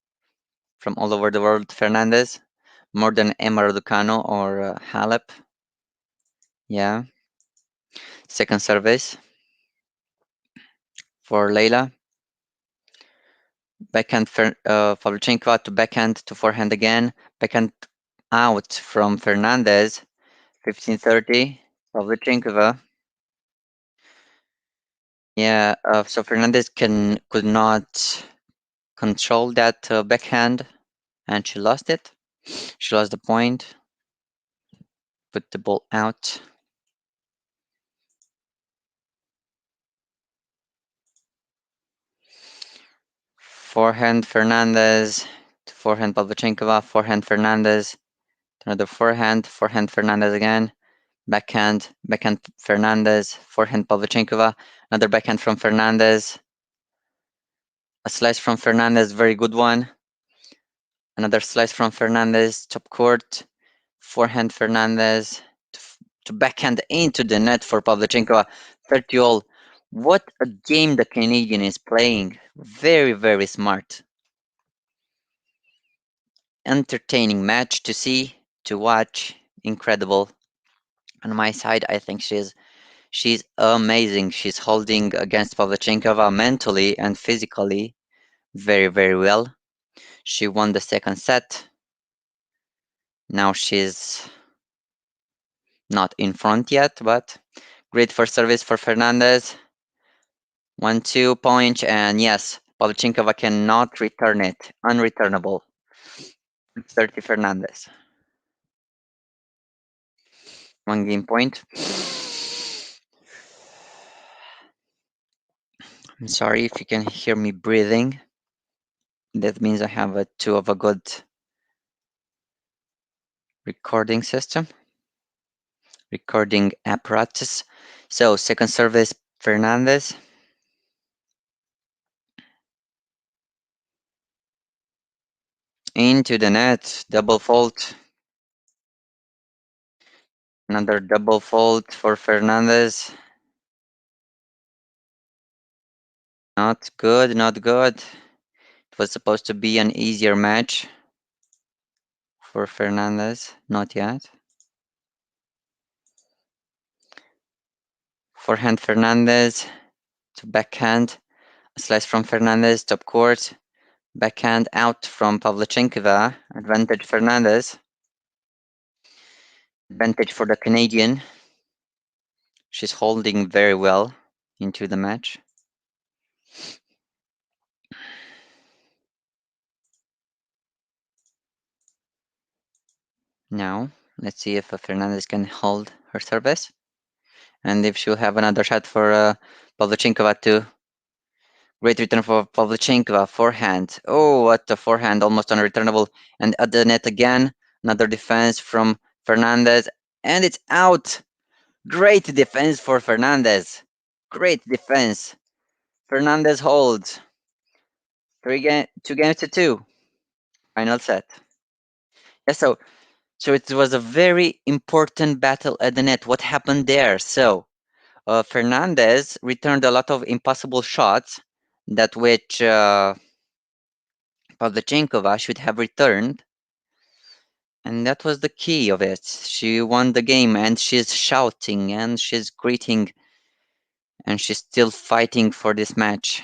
from all over the world. Fernandez, more than Emma Raducanu or Halep. Yeah. Second service for Leylah. Backhand Pavlyuchenkova to backhand to forehand again. Backhand out from Fernandez. 15-30. Pavlyuchenkova. Yeah, so Fernandez could not control that backhand, and she lost it. She lost the point. Put the ball out. Forehand Fernandez to forehand Pavlyuchenkova, forehand Fernandez to another forehand, forehand Fernandez again, backhand, backhand Fernandez, forehand Pavlyuchenkova, another backhand from Fernandez, a slice from Fernandez, very good one. Another slice from Fernandez, top court, forehand Fernandez to backhand into the net for Pavlyuchenkova, 30 all. What a game the Canadian is playing. Very, very smart. Entertaining match to see, to watch. Incredible. On my side, I think she's amazing. She's holding against Pavlyuchenkova mentally and physically very, very well. She won the second set. Now she's not in front yet, but great first service for Fernandez. 1-2 point, and yes, Pavlyuchenkova cannot return it. Unreturnable. 30 Fernandez. 1 game point. I'm sorry if you can hear me breathing. That means I have a good recording system, recording apparatus. So second service, Fernandez. Into the net, double fault. Another double fault for Fernandez. Not good, not good. It was supposed to be an easier match for Fernandez. Not yet. Forehand Fernandez to backhand. A slice from Fernandez, top court. Backhand out from Pavlyuchenkova. Advantage Fernandez. Advantage for the Canadian. She's holding very well into the match. Now, let's see if Fernandez can hold her service. And if she'll have another shot for Pavlyuchenkova too. Great return for Pavlyuchenkova. Forehand. Oh, what a forehand. Almost unreturnable. And at the net again. Another defense from Fernandez. And it's out. Great defense for Fernandez. Great defense. Fernandez holds. 2 games to 2. Final set. Yeah, so it was a very important battle at the net. What happened there? So Fernandez returned a lot of impossible shots that which Pavlyuchenkova should have returned. And that was the key of it. She won the game and she's shouting and she's greeting and she's still fighting for this match.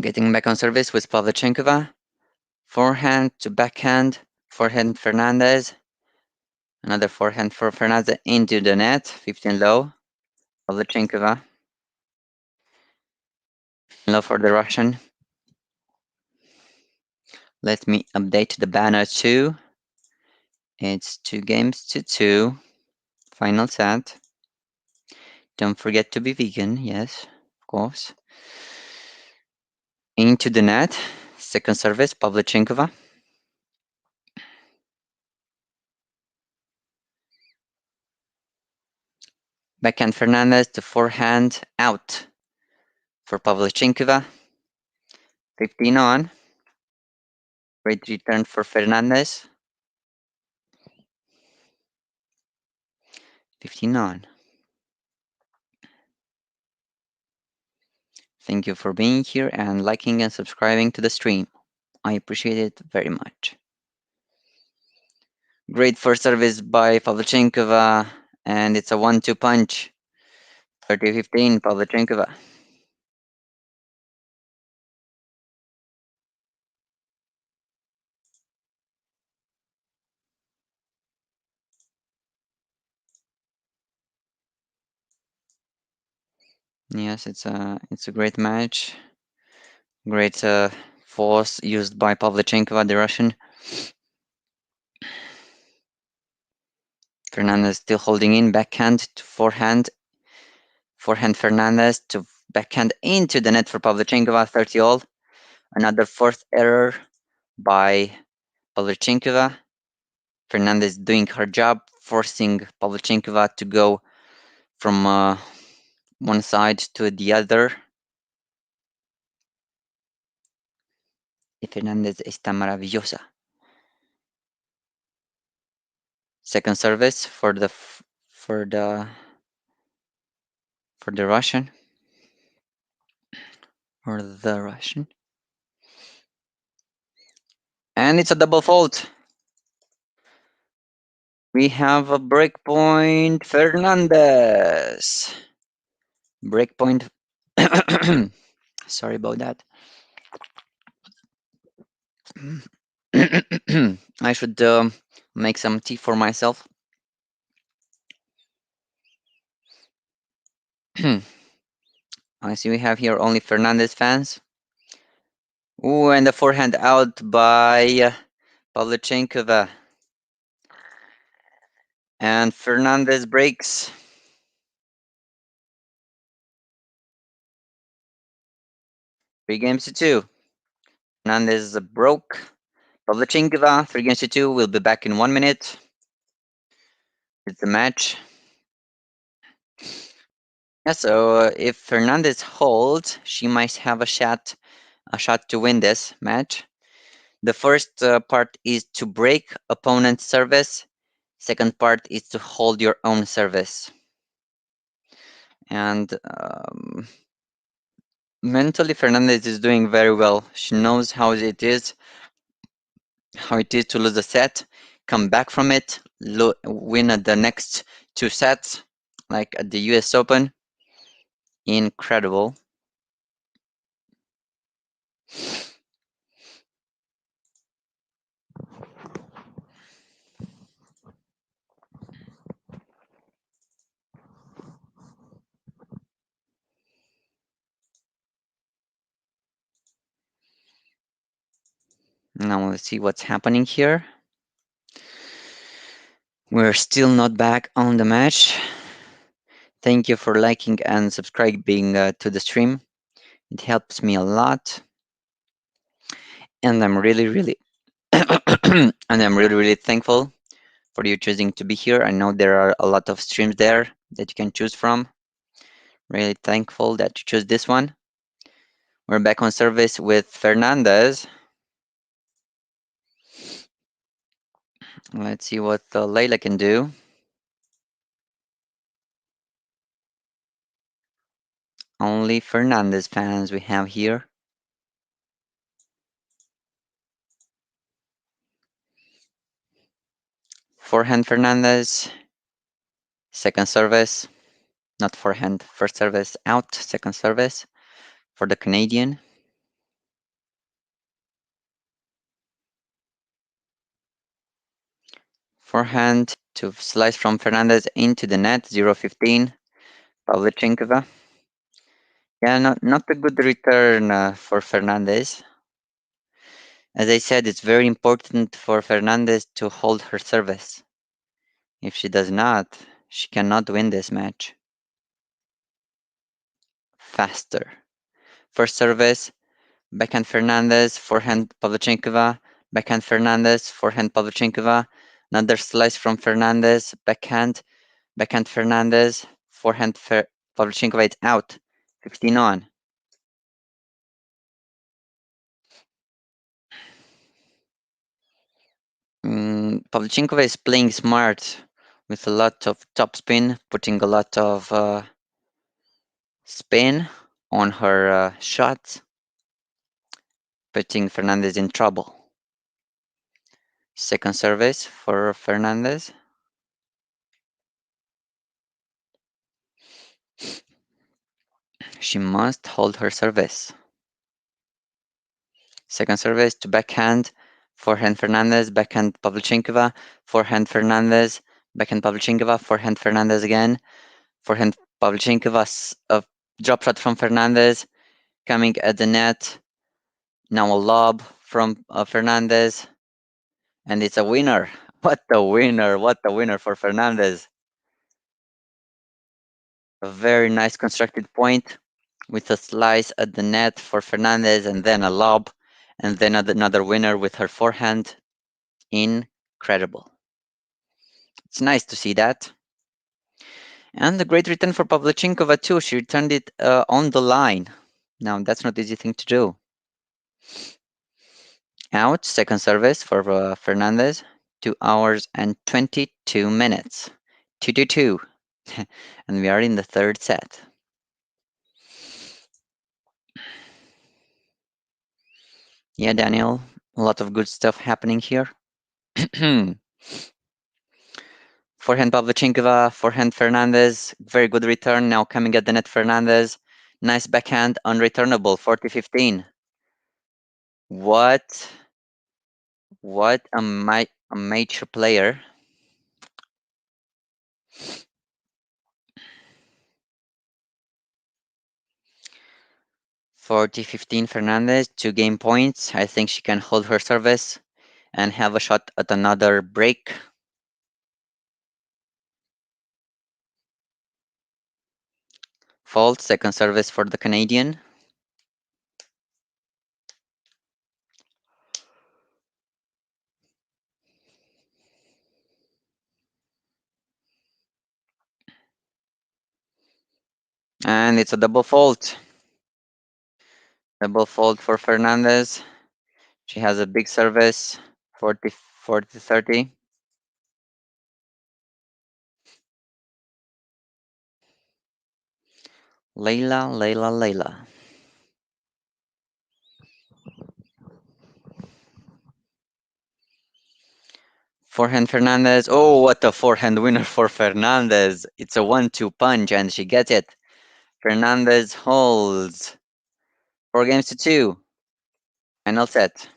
Getting back on service with Pavlyuchenkova. Forehand to backhand. Forehand Fernandez. Another forehand for Fernandez into the net. 15 low. Pavlyuchenkova. Low for the Russian. Let me update the banner too. It's 2 games to 2. Final set. Don't forget to be vegan. Yes, of course. Into the net. Second service, Pavlyuchenkova. Backhand Fernandez to forehand out for Pavlyuchenkova. 15 on. Great return for Fernandez. 15 on. Thank you for being here and liking and subscribing to the stream. I appreciate it very much. Great first service by Pavlyuchenkova, and it's a 1-2 punch. 30-15, Pavlyuchenkova. Yes, it's a great match. Great force used by Pavlyuchenkova, the Russian. Fernandez still holding in, backhand to forehand. Forehand Fernandez to backhand into the net for Pavlyuchenkova, 30 all. Another fourth error by Pavlyuchenkova. Fernandez doing her job, forcing Pavlyuchenkova to go from one side to the other. Y Fernandez está maravillosa. Second service for the Russian. For the Russian. And it's a double fault. We have a breakpoint Fernandez. Breakpoint. Sorry about that. I should make some tea for myself. I see we have here only Fernandez fans. Ooh, and the forehand out by Pavlyuchenkova. And Fernandez breaks. Three games to two. Fernandez broke. Pavlyuchenkova, 3 games to two. We'll be back in 1 minute. It's the match. Yeah, so if Fernandez holds, she might have a shot to win this match. The first part is to break opponent's service. Second part is to hold your own service. And mentally, Fernandez is doing very well. She knows how it is to lose a set, come back from it, win at the next 2 sets, like at the US Open. Incredible. Now let's see what's happening here. We're still not back on the match. Thank you for liking and subscribing to the stream. It helps me a lot. And I'm really, really thankful for you choosing to be here. I know there are a lot of streams there that you can choose from. Really thankful that you chose this one. We're back on service with Fernandez. Let's see what Leylah can do. Only Fernandez fans we have here. Forehand Fernandez. Second service. Not forehand. First service out. Second service for the Canadian. Forehand to slice from Fernandez into the net. 0-15. Pavlyuchenkova. Yeah, not a good return for Fernandez. As I said, it's very important for Fernandez to hold her service. If she does not, she cannot win this match. Faster. First service, backhand Fernandez, forehand Pavlyuchenkova, backhand Fernandez, forehand Pavlyuchenkova, another slice from Fernandez, backhand Fernandez, forehand Pavlyuchenkova, it's out. 15 on. Pavlyuchenkova is playing smart with a lot of topspin, putting a lot of spin on her shots, putting Fernandez in trouble. Second service for Fernandez. She must hold her service. Second service to backhand, forehand Fernandez, backhand Pavlyuchenkova, forehand Fernandez, backhand Pavlyuchenkova, forehand Fernandez again, forehand Pavlyuchenkova, Drop shot from Fernandez, coming at the net. Now a lob from Fernandez, and it's a winner. What a winner! What a winner for Fernandez. A very nice constructed point with a slice at the net for Fernandez, and then a lob, and then another winner with her forehand. Incredible. It's nice to see that. And a great return for Pavlyuchenkova too. She returned it on the line. Now that's not easy thing to do. Out, second service for Fernandez. 2 hours and 22 minutes. 2-2. And we are in the third set. Yeah, Daniel, a lot of good stuff happening here. Forehand Pavlyuchenkova, forehand Fernandez. Very good return. Now coming at the net, Fernandez. Nice backhand, unreturnable, 40-15. What a major player. 40-15 Fernandez, 2 game points. I think she can hold her service and have a shot at another break. Fault, second service for the Canadian. And it's a double fault. Double fault for Fernandez. She has a big service, 40-30. Leylah. Forehand Fernandez. Oh, what a forehand winner for Fernandez. It's a 1-2 punch and she gets it. Fernandez holds. 4 games to 2. Final set.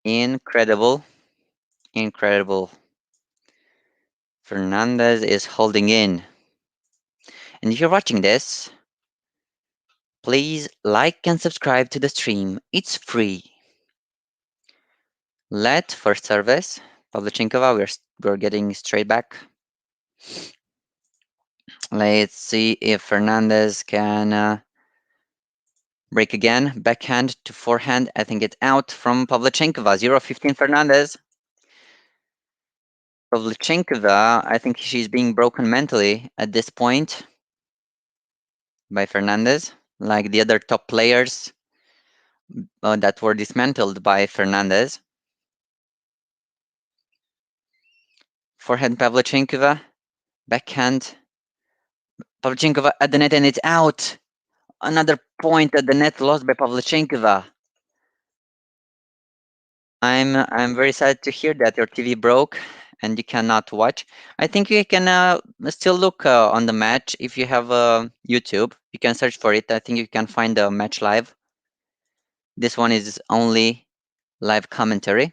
Incredible. Incredible. Fernandez is holding in. And if you're watching this, please like and subscribe to the stream. It's free. Let first service. Pavlyuchenkova, we're getting straight back. Let's see if Fernandez can break again. Backhand to forehand. I think it's out from Pavlyuchenkova. 0-15 Fernandez. Pavlyuchenkova, I think she's being broken mentally at this point by Fernandez, like the other top players that were dismantled by Fernandez. Forehand Pavlyuchenkova, backhand. Pavlyuchenkova at the net and it's out. Another point at the net lost by Pavlyuchenkova. I'm very sad to hear that your TV broke and you cannot watch. I think you can still look on the match if you have YouTube. You can search for it. I think you can find the match live. This one is only live commentary.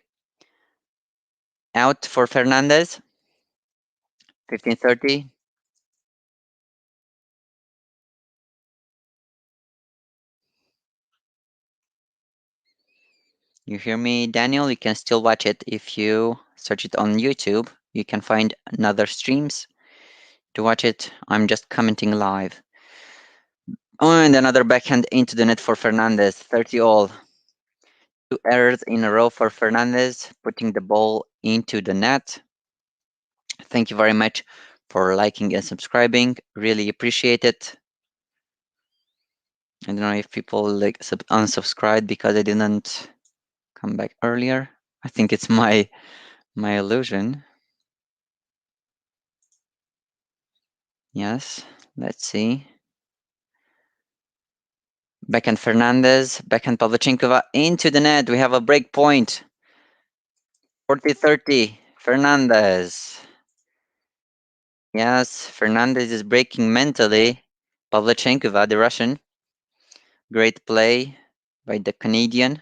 Out for Fernandez. 15-30. You hear me, Daniel? You can still watch it if you search it on YouTube. You can find another streams to watch it. I'm just commenting live. Oh, and another backhand into the net for Fernandez. 30 all. 2 errors in a row for Fernandez, putting the ball into the net. Thank you very much for liking and subscribing. Really appreciate it. I don't know if people like unsubscribed because I didn't come back earlier. I think it's my illusion. Yes, let's see. Backhand Fernandez, backhand Pavlyuchenkova into the net. We have a break point. 40-30, Fernandez. Yes, Fernandez is breaking mentally. Pavlyuchenkova, the Russian. Great play by the Canadian.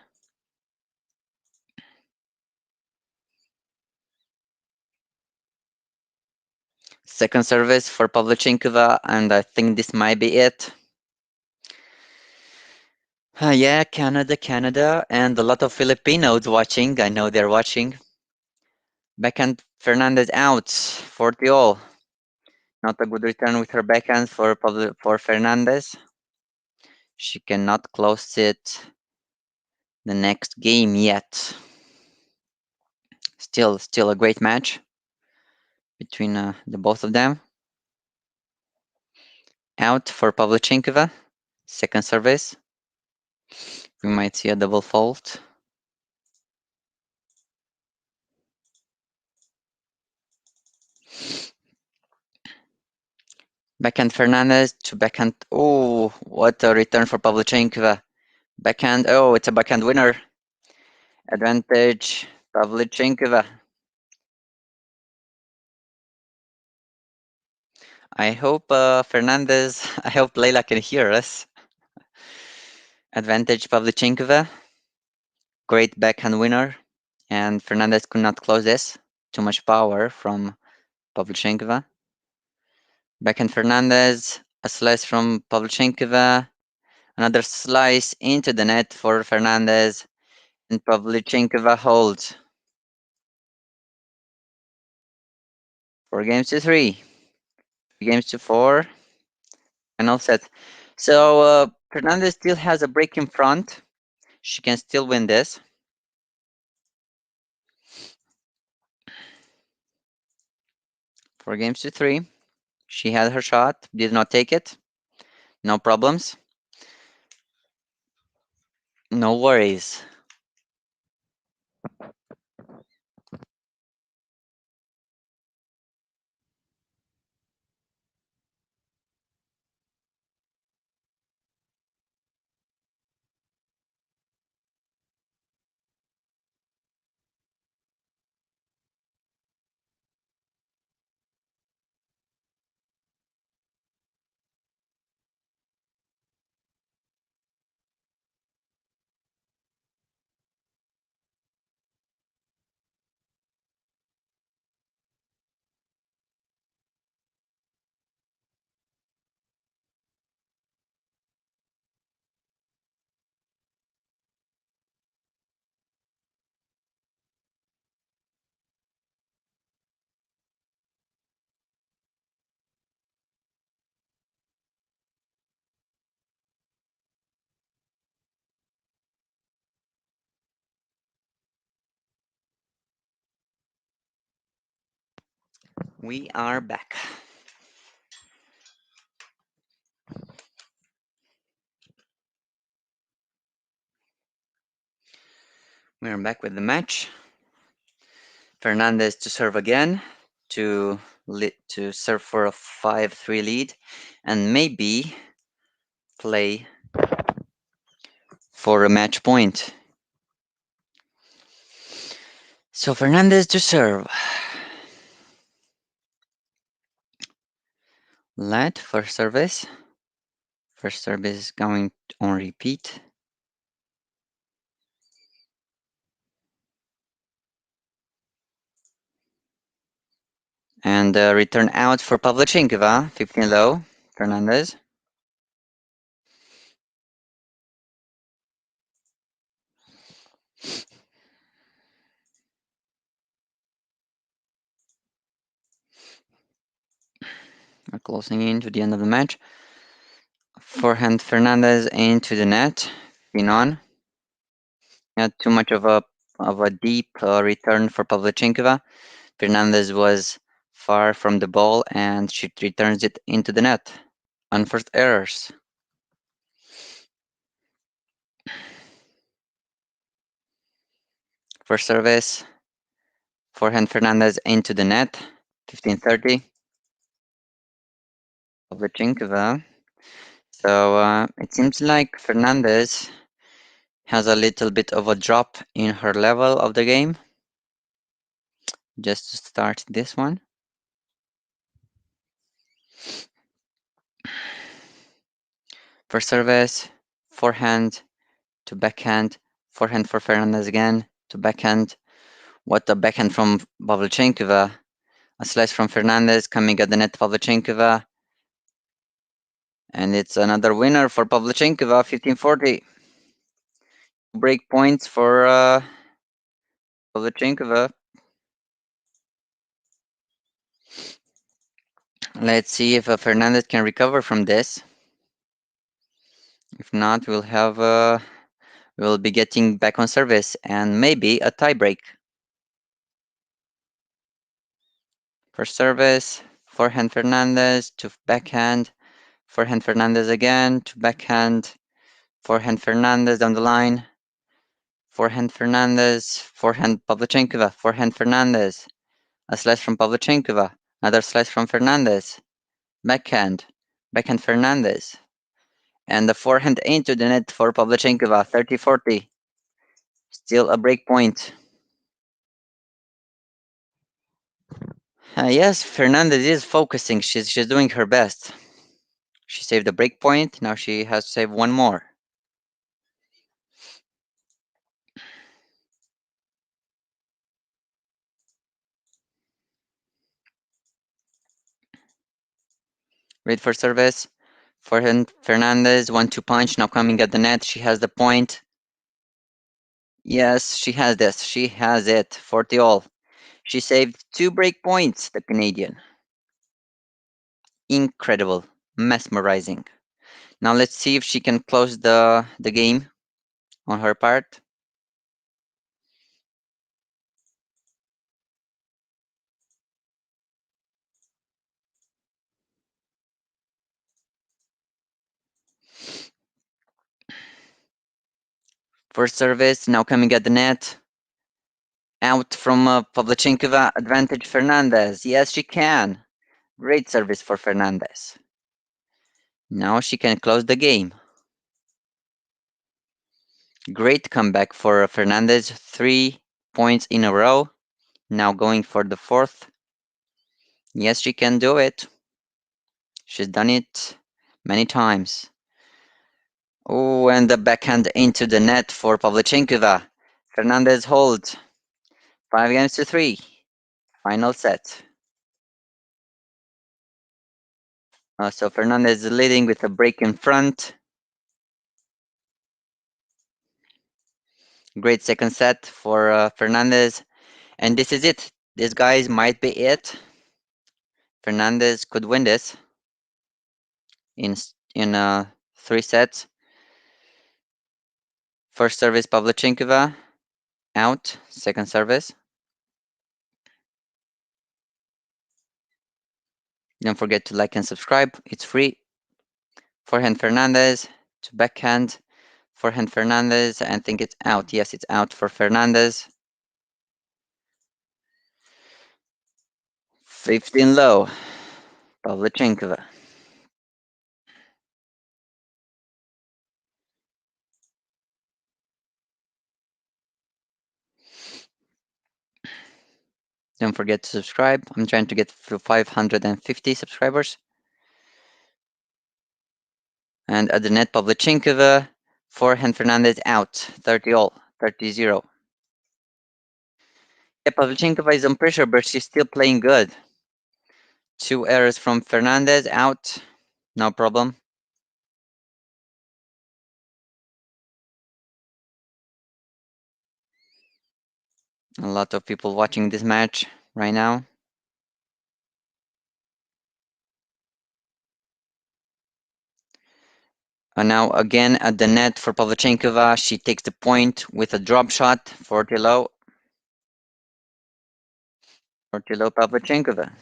Second service for Pavlyuchenkova, and I think this might be it. Yeah, Canada, and a lot of Filipinos watching. I know they're watching. Backhand Fernandez out, 40 all. Not a good return with her backhand for Fernandez. She cannot close it the next game yet. Still a great match between the both of them. Out for Pavlyuchenkova. Second service. We might see a double fault. Backhand Fernandez to backhand. Oh, what a return for Pavlyuchenkova. Backhand. Oh, it's a backhand winner. Advantage Pavlyuchenkova. I hope Fernandez. I hope Leylah can hear us. Advantage Pavlyuchenkova. Great backhand winner. And Fernandez could not close this. Too much power from Pavlyuchenkova. Backhand Fernandez. A slice from Pavlyuchenkova. Another slice into the net for Fernandez. And Pavlyuchenkova holds. 4-3. 3-4. Final set. So Fernandez still has a break in front. She can still win this. 4-3. She had her shot, did not take it. No problems. No worries. We are back. We are back with the match. Fernandez to serve again, to serve for a 5-3 lead, and maybe play for a match point. So Fernandez to serve. Let first service. First service going on repeat. And return out for Pavlyuchenkova, 15 low. Fernandez. We're closing in to the end of the match. Forehand Fernandez into the net. Pin on. Not too much of a deep return for Pavlyuchenkova. Fernandez was far from the ball and she returns it into the net. Unforced errors. First service. Forehand Fernandez into the net. 15-30. Pavlyuchenkova. So it seems like Fernandez has a little bit of a drop in her level of the game. Just to start this one. First service, forehand to backhand, forehand for Fernandez again to backhand. What a backhand from Pavlyuchenkova. A slice from Fernandez coming at the net, Pavlyuchenkova. And it's another winner for Pavlyuchenkova, 15-40. Break points for Pavlyuchenkova. Let's see if Fernandez can recover from this. If not, we'll be getting back on service and maybe a tie break. First service, forehand Fernandez to backhand, forehand Fernandez again to backhand, forehand Fernandez down the line, forehand Fernandez, forehand Pavlyuchenkova, forehand Fernandez, a slice from Pavlyuchenkova, another slice from Fernandez, backhand, backhand Fernandez, and the forehand into the net for Pavlyuchenkova, 30-40. Still a break point. Yes, Fernandez is focusing. She's doing her best. She saved a break point. Now she has to save one more. Ready for service. Forehand Fernandez, 1-2 punch. Now coming at the net. She has the point. Yes, she has this. She has it. 40 all. She saved 2 break points, the Canadian. Incredible. Mesmerizing. Now let's see if she can close the game on her part. First service, now coming at the net. Out from Pavlyuchenkova, advantage Fernandez. Yes, she can. Great service for Fernandez. Now she can close the game. Great comeback for Fernandez. 3 points in a row. Now going for the fourth. Yes, she can do it. She's done it many times. Oh, and the backhand into the net for Pavlyuchenkova. Fernandez holds. 5-3. Final set. So Fernandez is leading with a break in front. Great second set for Fernandez. And this is it. This, guys, might be it. Fernandez could win this in 3 sets. First service, Pavlyuchenkova. Out. Second service. Don't forget to like and subscribe. It's free. Forehand Fernandez to backhand. Forehand Fernandez. I think it's out. Yes, it's out for Fernandez. 15 low. Pavlyuchenkova. Don't forget to subscribe. I'm trying to get to 550 subscribers. And at the net, Pavlyuchenkova. Forehand Fernandez out. 30 all. 30-0. Yeah, Pavlyuchenkova is on pressure, but she's still playing good. 2 errors from Fernandez out. No problem. A lot of people watching this match right now. And now again at the net for Pavlyuchenkova. She takes the point with a drop shot. 40 low. 40 low Pavlyuchenkova.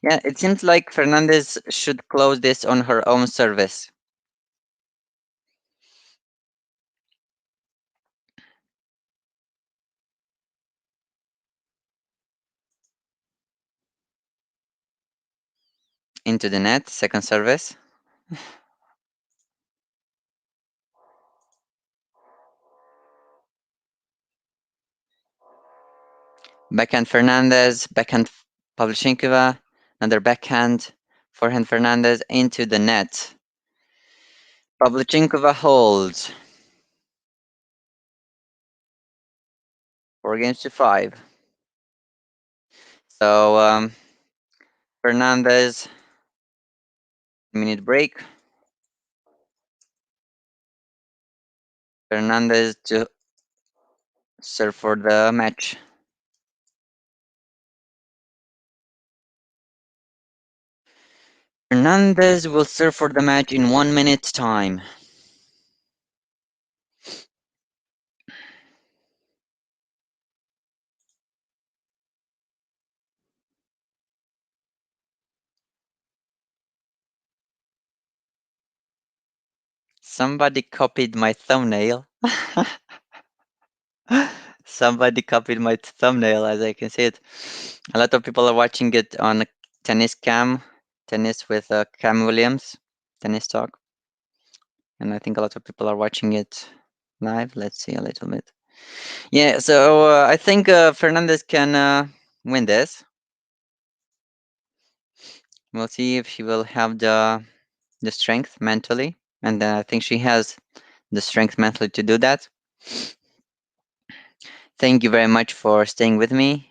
Yeah, it seems like Fernandez should close this on her own service. Into the net, second service. Backhand Fernandez, backhand Pavlyuchenkova, another backhand, forehand Fernandez into the net. Pavlyuchenkova holds. 4-5. So Fernandez, minute break. Fernandez to serve for the match. Fernandez will serve for the match in 1 minute time. Somebody copied my thumbnail. Somebody copied my thumbnail, as I can see it. A lot of people are watching it on Tennis Cam, tennis with Cam Williams, Tennis Talk. And I think a lot of people are watching it live. Let's see a little bit. Yeah, so I think Fernandez can win this. We'll see if she will have the strength mentally, and I think she has the strength mentally to do that. Thank you very much for staying with me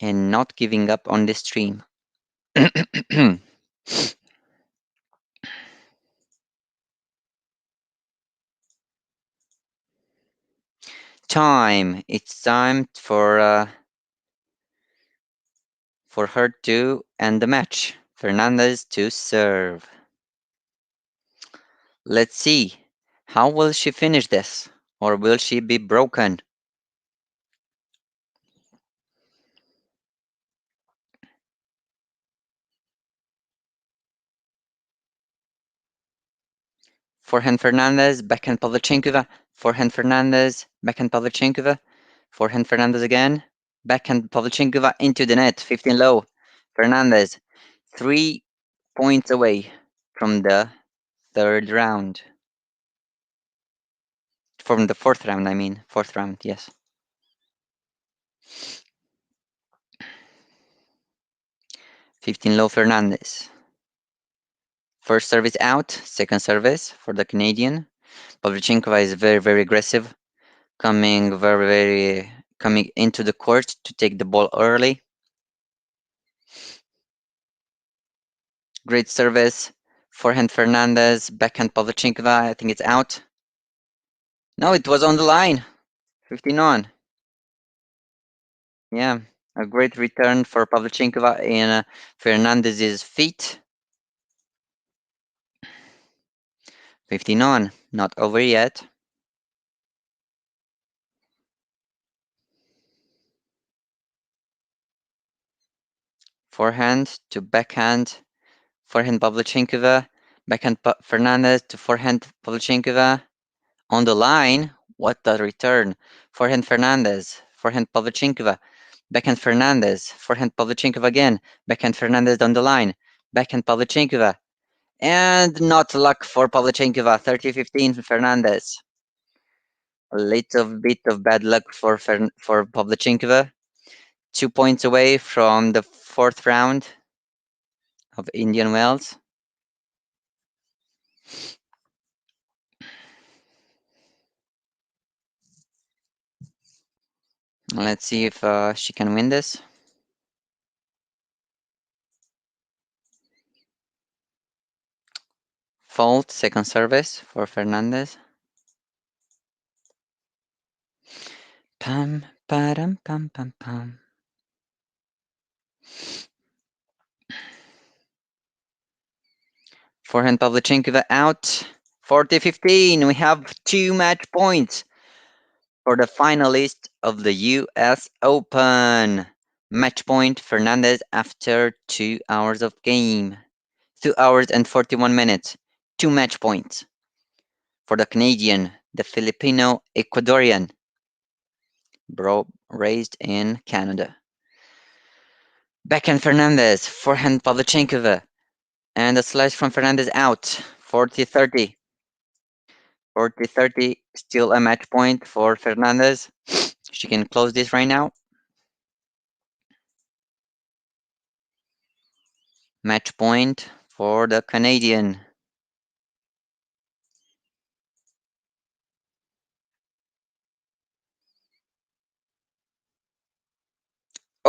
and not giving up on this stream. Time. It's time for her to end the match. Fernandez to serve. Let's see. How will she finish this? Or will she be broken? Forehand Fernandez, backhand Pavlyuchenkova, forehand Fernandez, backhand Pavlyuchenkova, forehand Fernandez again, backhand Pavlyuchenkova into the net, 15 low. Fernandez, 3 points away from the third round. From the fourth round, I mean. Fourth round, yes. 15 low Fernandez. First service out, second service for the Canadian. Pavlyuchenkova is very, very aggressive, coming into the court to take the ball early. Great service. Forehand Fernandez, backhand Pavlyuchenkova. I think it's out. No, it was on the line. 15 on. Yeah, a great return for Pavlyuchenkova in Fernandez's feet. 15 on. Not over yet. Forehand to backhand. Forehand Pavlyuchenkova. Backhand Fernandez to forehand Pavlyuchenkova. On the line. What a return. Forehand Fernandez. Forehand Pavlyuchenkova. Backhand Fernandez. Forehand Pavlyuchenkova again. Backhand Fernandez down the line. Backhand Pavlyuchenkova. And not luck for Pavlyuchenkova. 30-15 Fernandez. A little bit of bad luck for Pavlyuchenkova. 2 points away from the fourth round of Indian Wells. Let's see if she can win this. Fault, second service for Fernandez. Pam, padam, pam, pam, pam. Forehand Pavlyuchenkova out. 40-15. We have 2 match points for the finalist of the US Open. Match point Fernandez after 2 hours of game. 2 hours and 41 minutes. 2 match points for the Canadian, the Filipino Ecuadorian, raised in Canada. Backhand Fernandez, forehand Pavlyuchenkova, and a slice from Fernandez out. 40-30. 40-30, still a match point for Fernandez. She can close this right now. Match point for the Canadian.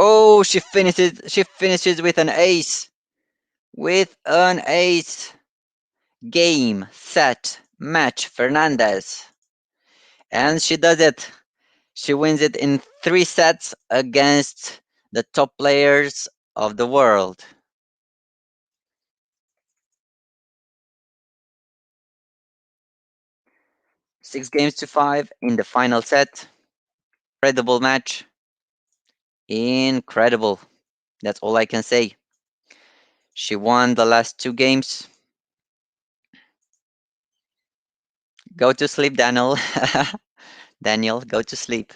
Oh, she finishes. She finishes with an ace. With an ace. Game, set, match, Fernandez. And she does it. She wins it in 3 sets against the top players of the world. 6 games to 5 in the final set. Incredible match. Incredible. That's all I can say. She won the last 2 games. Go to sleep, Daniel. Daniel, go to sleep.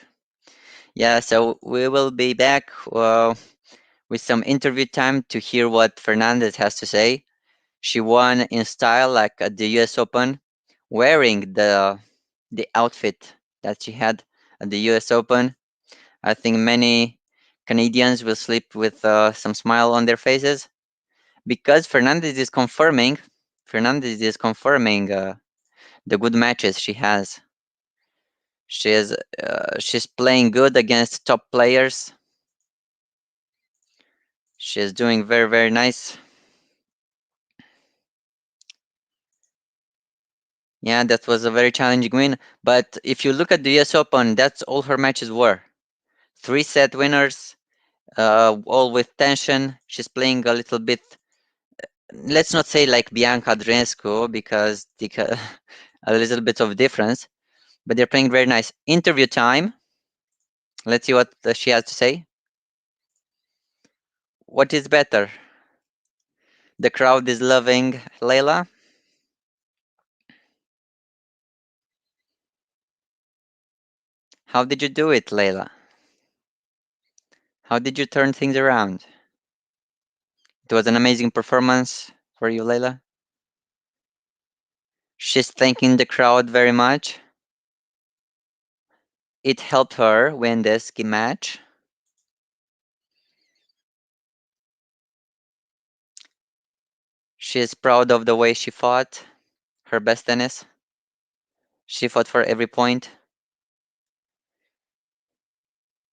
Yeah, so we will be back with some interview time to hear what Fernandez has to say. She won in style, like at the US Open, wearing the outfit that she had at the US Open. I think many Canadians will sleep with some smile on their faces because Fernandez is confirming the good matches she has. She's playing good against top players. She's doing very, very nice. Yeah, that was a very challenging win. But if you look at the US Open, that's all her matches were. 3 set winners, all with tension. She's playing a little bit, let's not say like Bianca Andreescu, because a little bit of difference, but they're playing very nice. Interview time. Let's see what she has to say. What is better? The crowd is loving Leylah. How did you do it, Leylah? How did you turn things around? It was an amazing performance for you, Leylah. She's thanking the crowd very much. It helped her win this match. She is proud of the way she fought her best tennis. She fought for every point.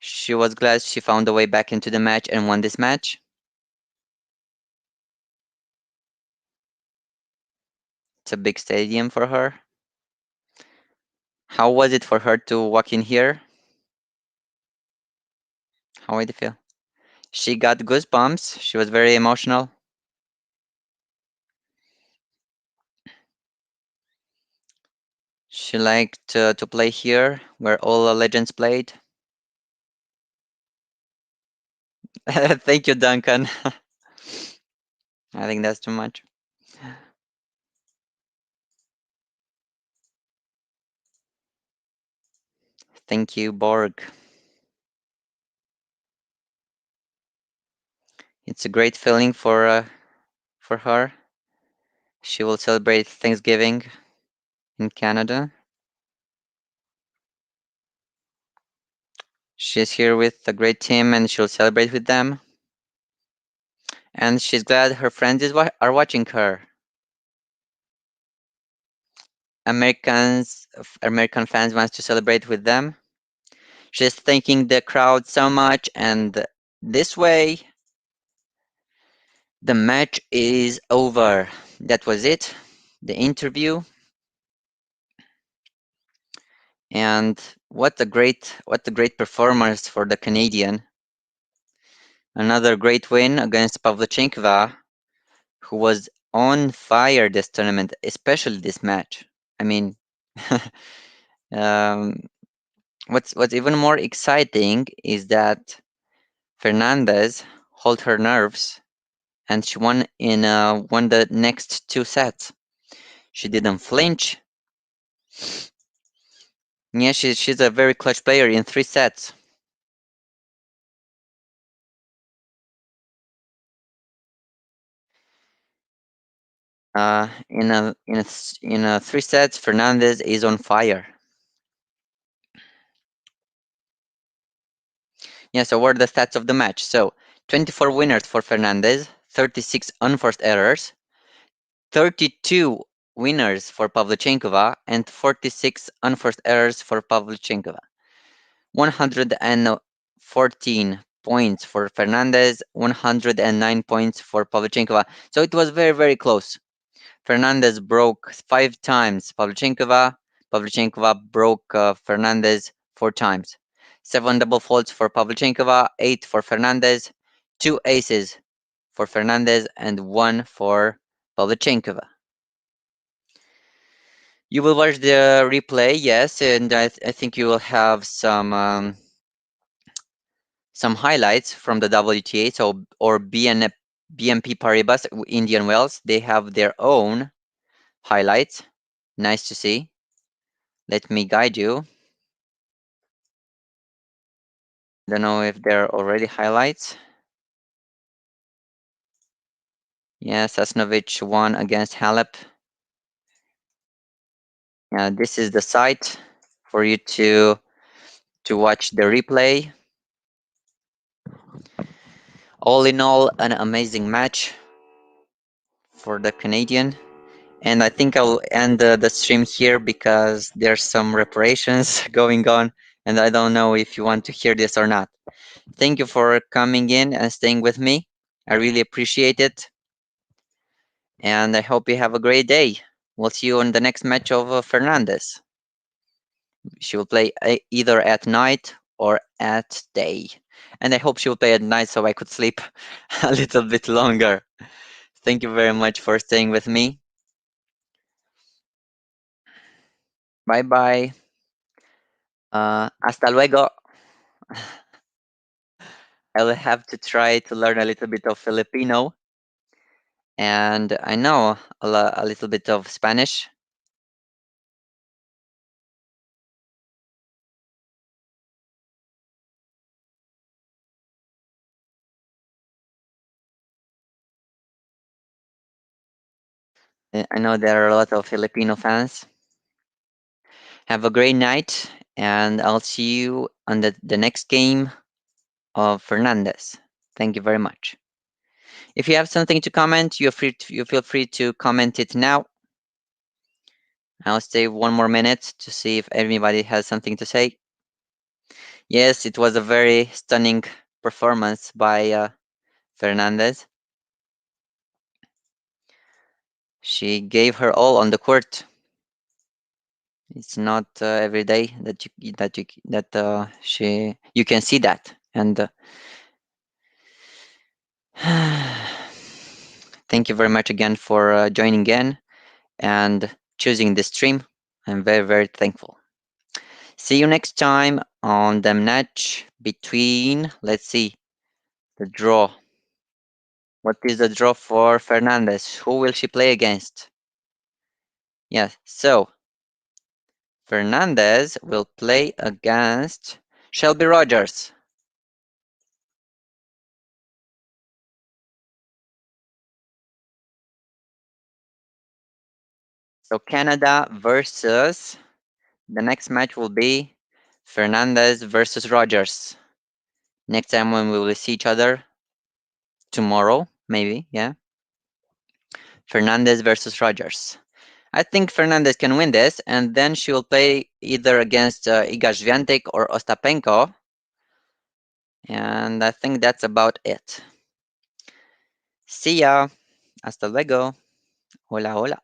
She was glad she found a way back into the match and won this match. It's a big stadium for her. How was it for her to walk in here? How did it feel? She got goosebumps. She was very emotional. She liked to play here, where all the legends played. Thank you, Duncan. I think that's too much. Thank you, Borg. It's a great feeling for her. She will celebrate Thanksgiving in Canada. She's here with a great team and she'll celebrate with them. And she's glad her friends are watching her. American fans wants to celebrate with them. She's thanking the crowd so much, and this way, the match is over. That was it, the interview, and what a great performance for the Canadian. Another great win against Pavlyuchenkova, who was on fire this tournament, especially this match. I mean, um, what's even more exciting is that Fernandez held her nerves and she won the next 2 sets. She didn't flinch. Yeah, she's a very clutch player in 3 sets. In a 3 sets, Fernandez is on fire. Yeah, so what are the stats of the match? So 24 winners for Fernandez, 36 unforced errors, 32 winners for Pavlyuchenkova, and 46 unforced errors for Pavlyuchenkova. 114 points for Fernandez, 109 points for Pavlyuchenkova. So it was very, very close. Fernandez broke 5 times Pavlyuchenkova. Pavlyuchenkova broke Fernandez 4 times. 7 double faults for Pavlyuchenkova, 8 for Fernandez, 2 aces for Fernandez, and 1 for Pavlyuchenkova. You will watch the replay, yes, and I think you will have some highlights from the WTA, so or BNP Paribas, Indian Wells. They have their own highlights. Nice to see. Let me guide you. Don't know if there are already highlights. Yes, Sasnovich won against Halep. This is the site for you to watch the replay. All in all, an amazing match for the Canadian. And I think I'll end the stream here because there's some reparations going on, and I don't know if you want to hear this or not. Thank you for coming in and staying with me. I really appreciate it. And I hope you have a great day. We'll see you on the next match of Fernandez. She will play either at night or at day. And I hope she will play at night so I could sleep a little bit longer. Thank you very much for staying with me. Bye bye. Hasta luego. I'll have to try to learn a little bit of Filipino. And I know a little bit of Spanish. I know there are a lot of Filipino fans. Have a great night, and I'll see you on the next game of Fernandez. Thank you very much. If you have something to comment, you feel free to comment it now. I'll stay 1 more minute to see if anybody has something to say. Yes, it was a very stunning performance by Fernandez. She gave her all on the court. It's not every day that you can see that. And thank you very much again for joining in and choosing this stream. I'm very, very thankful. See you next time on the match between, let's see, the draw. What is the draw for Fernandez? Who will she play against? Yes, so Fernandez will play against Shelby Rogers. So Canada versus, the next match will be Fernandez versus Rogers. Next time when we will see each other, tomorrow, maybe, yeah. Fernandez versus Rogers. I think Fernandez can win this, and then she will play either against Iga Swiatek or Ostapenko. And I think that's about it. See ya. Hasta luego. Hola, hola.